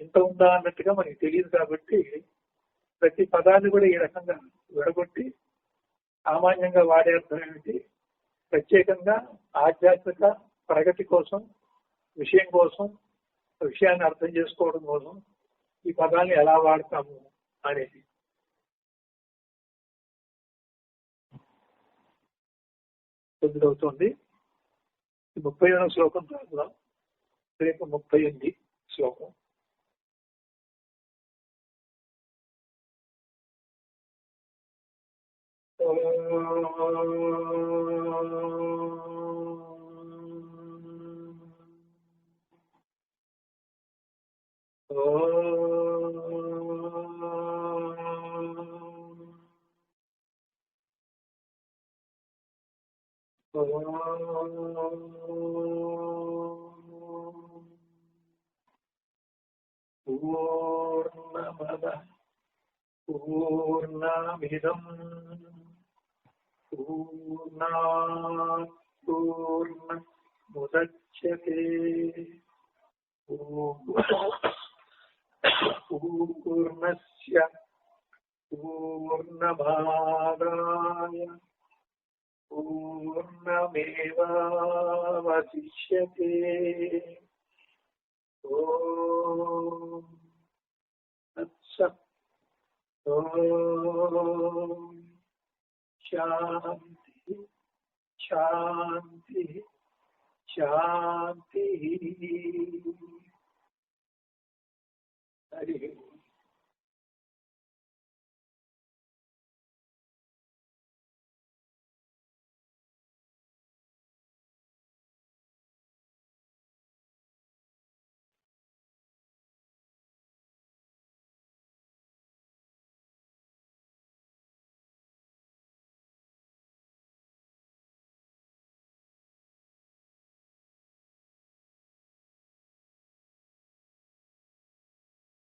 ఇంత ఉందా అన్నట్టుగా మనకి తెలియదు. కాబట్టి ప్రతి పదాన్ని కూడా ఈ రకంగా విడగొట్టి సామాన్యంగా వాడే అర్థం ఏమిటి, ప్రత్యేకంగా ఆధ్యాత్మిక ప్రగతి కోసం, విషయం కోసం, విషయాన్ని అర్థం చేసుకోవడం కోసం ఈ పదాన్ని ఎలా వాడతాము అనేది. అవుతుంది 37వ శ్లోకం చదువుదాం. రేపు 38 శ్లోకం. పూర్ణమదః పూర్ణమిదం పూర్ణాత్ పూర్ణముదచ్యతే పూర్ణస్య పూర్ణమాదాయ పూర్ణమేవావశిష్యతే. ఓం తత్సత్. ఓం శాంతి శాంతి శాంతి. హరి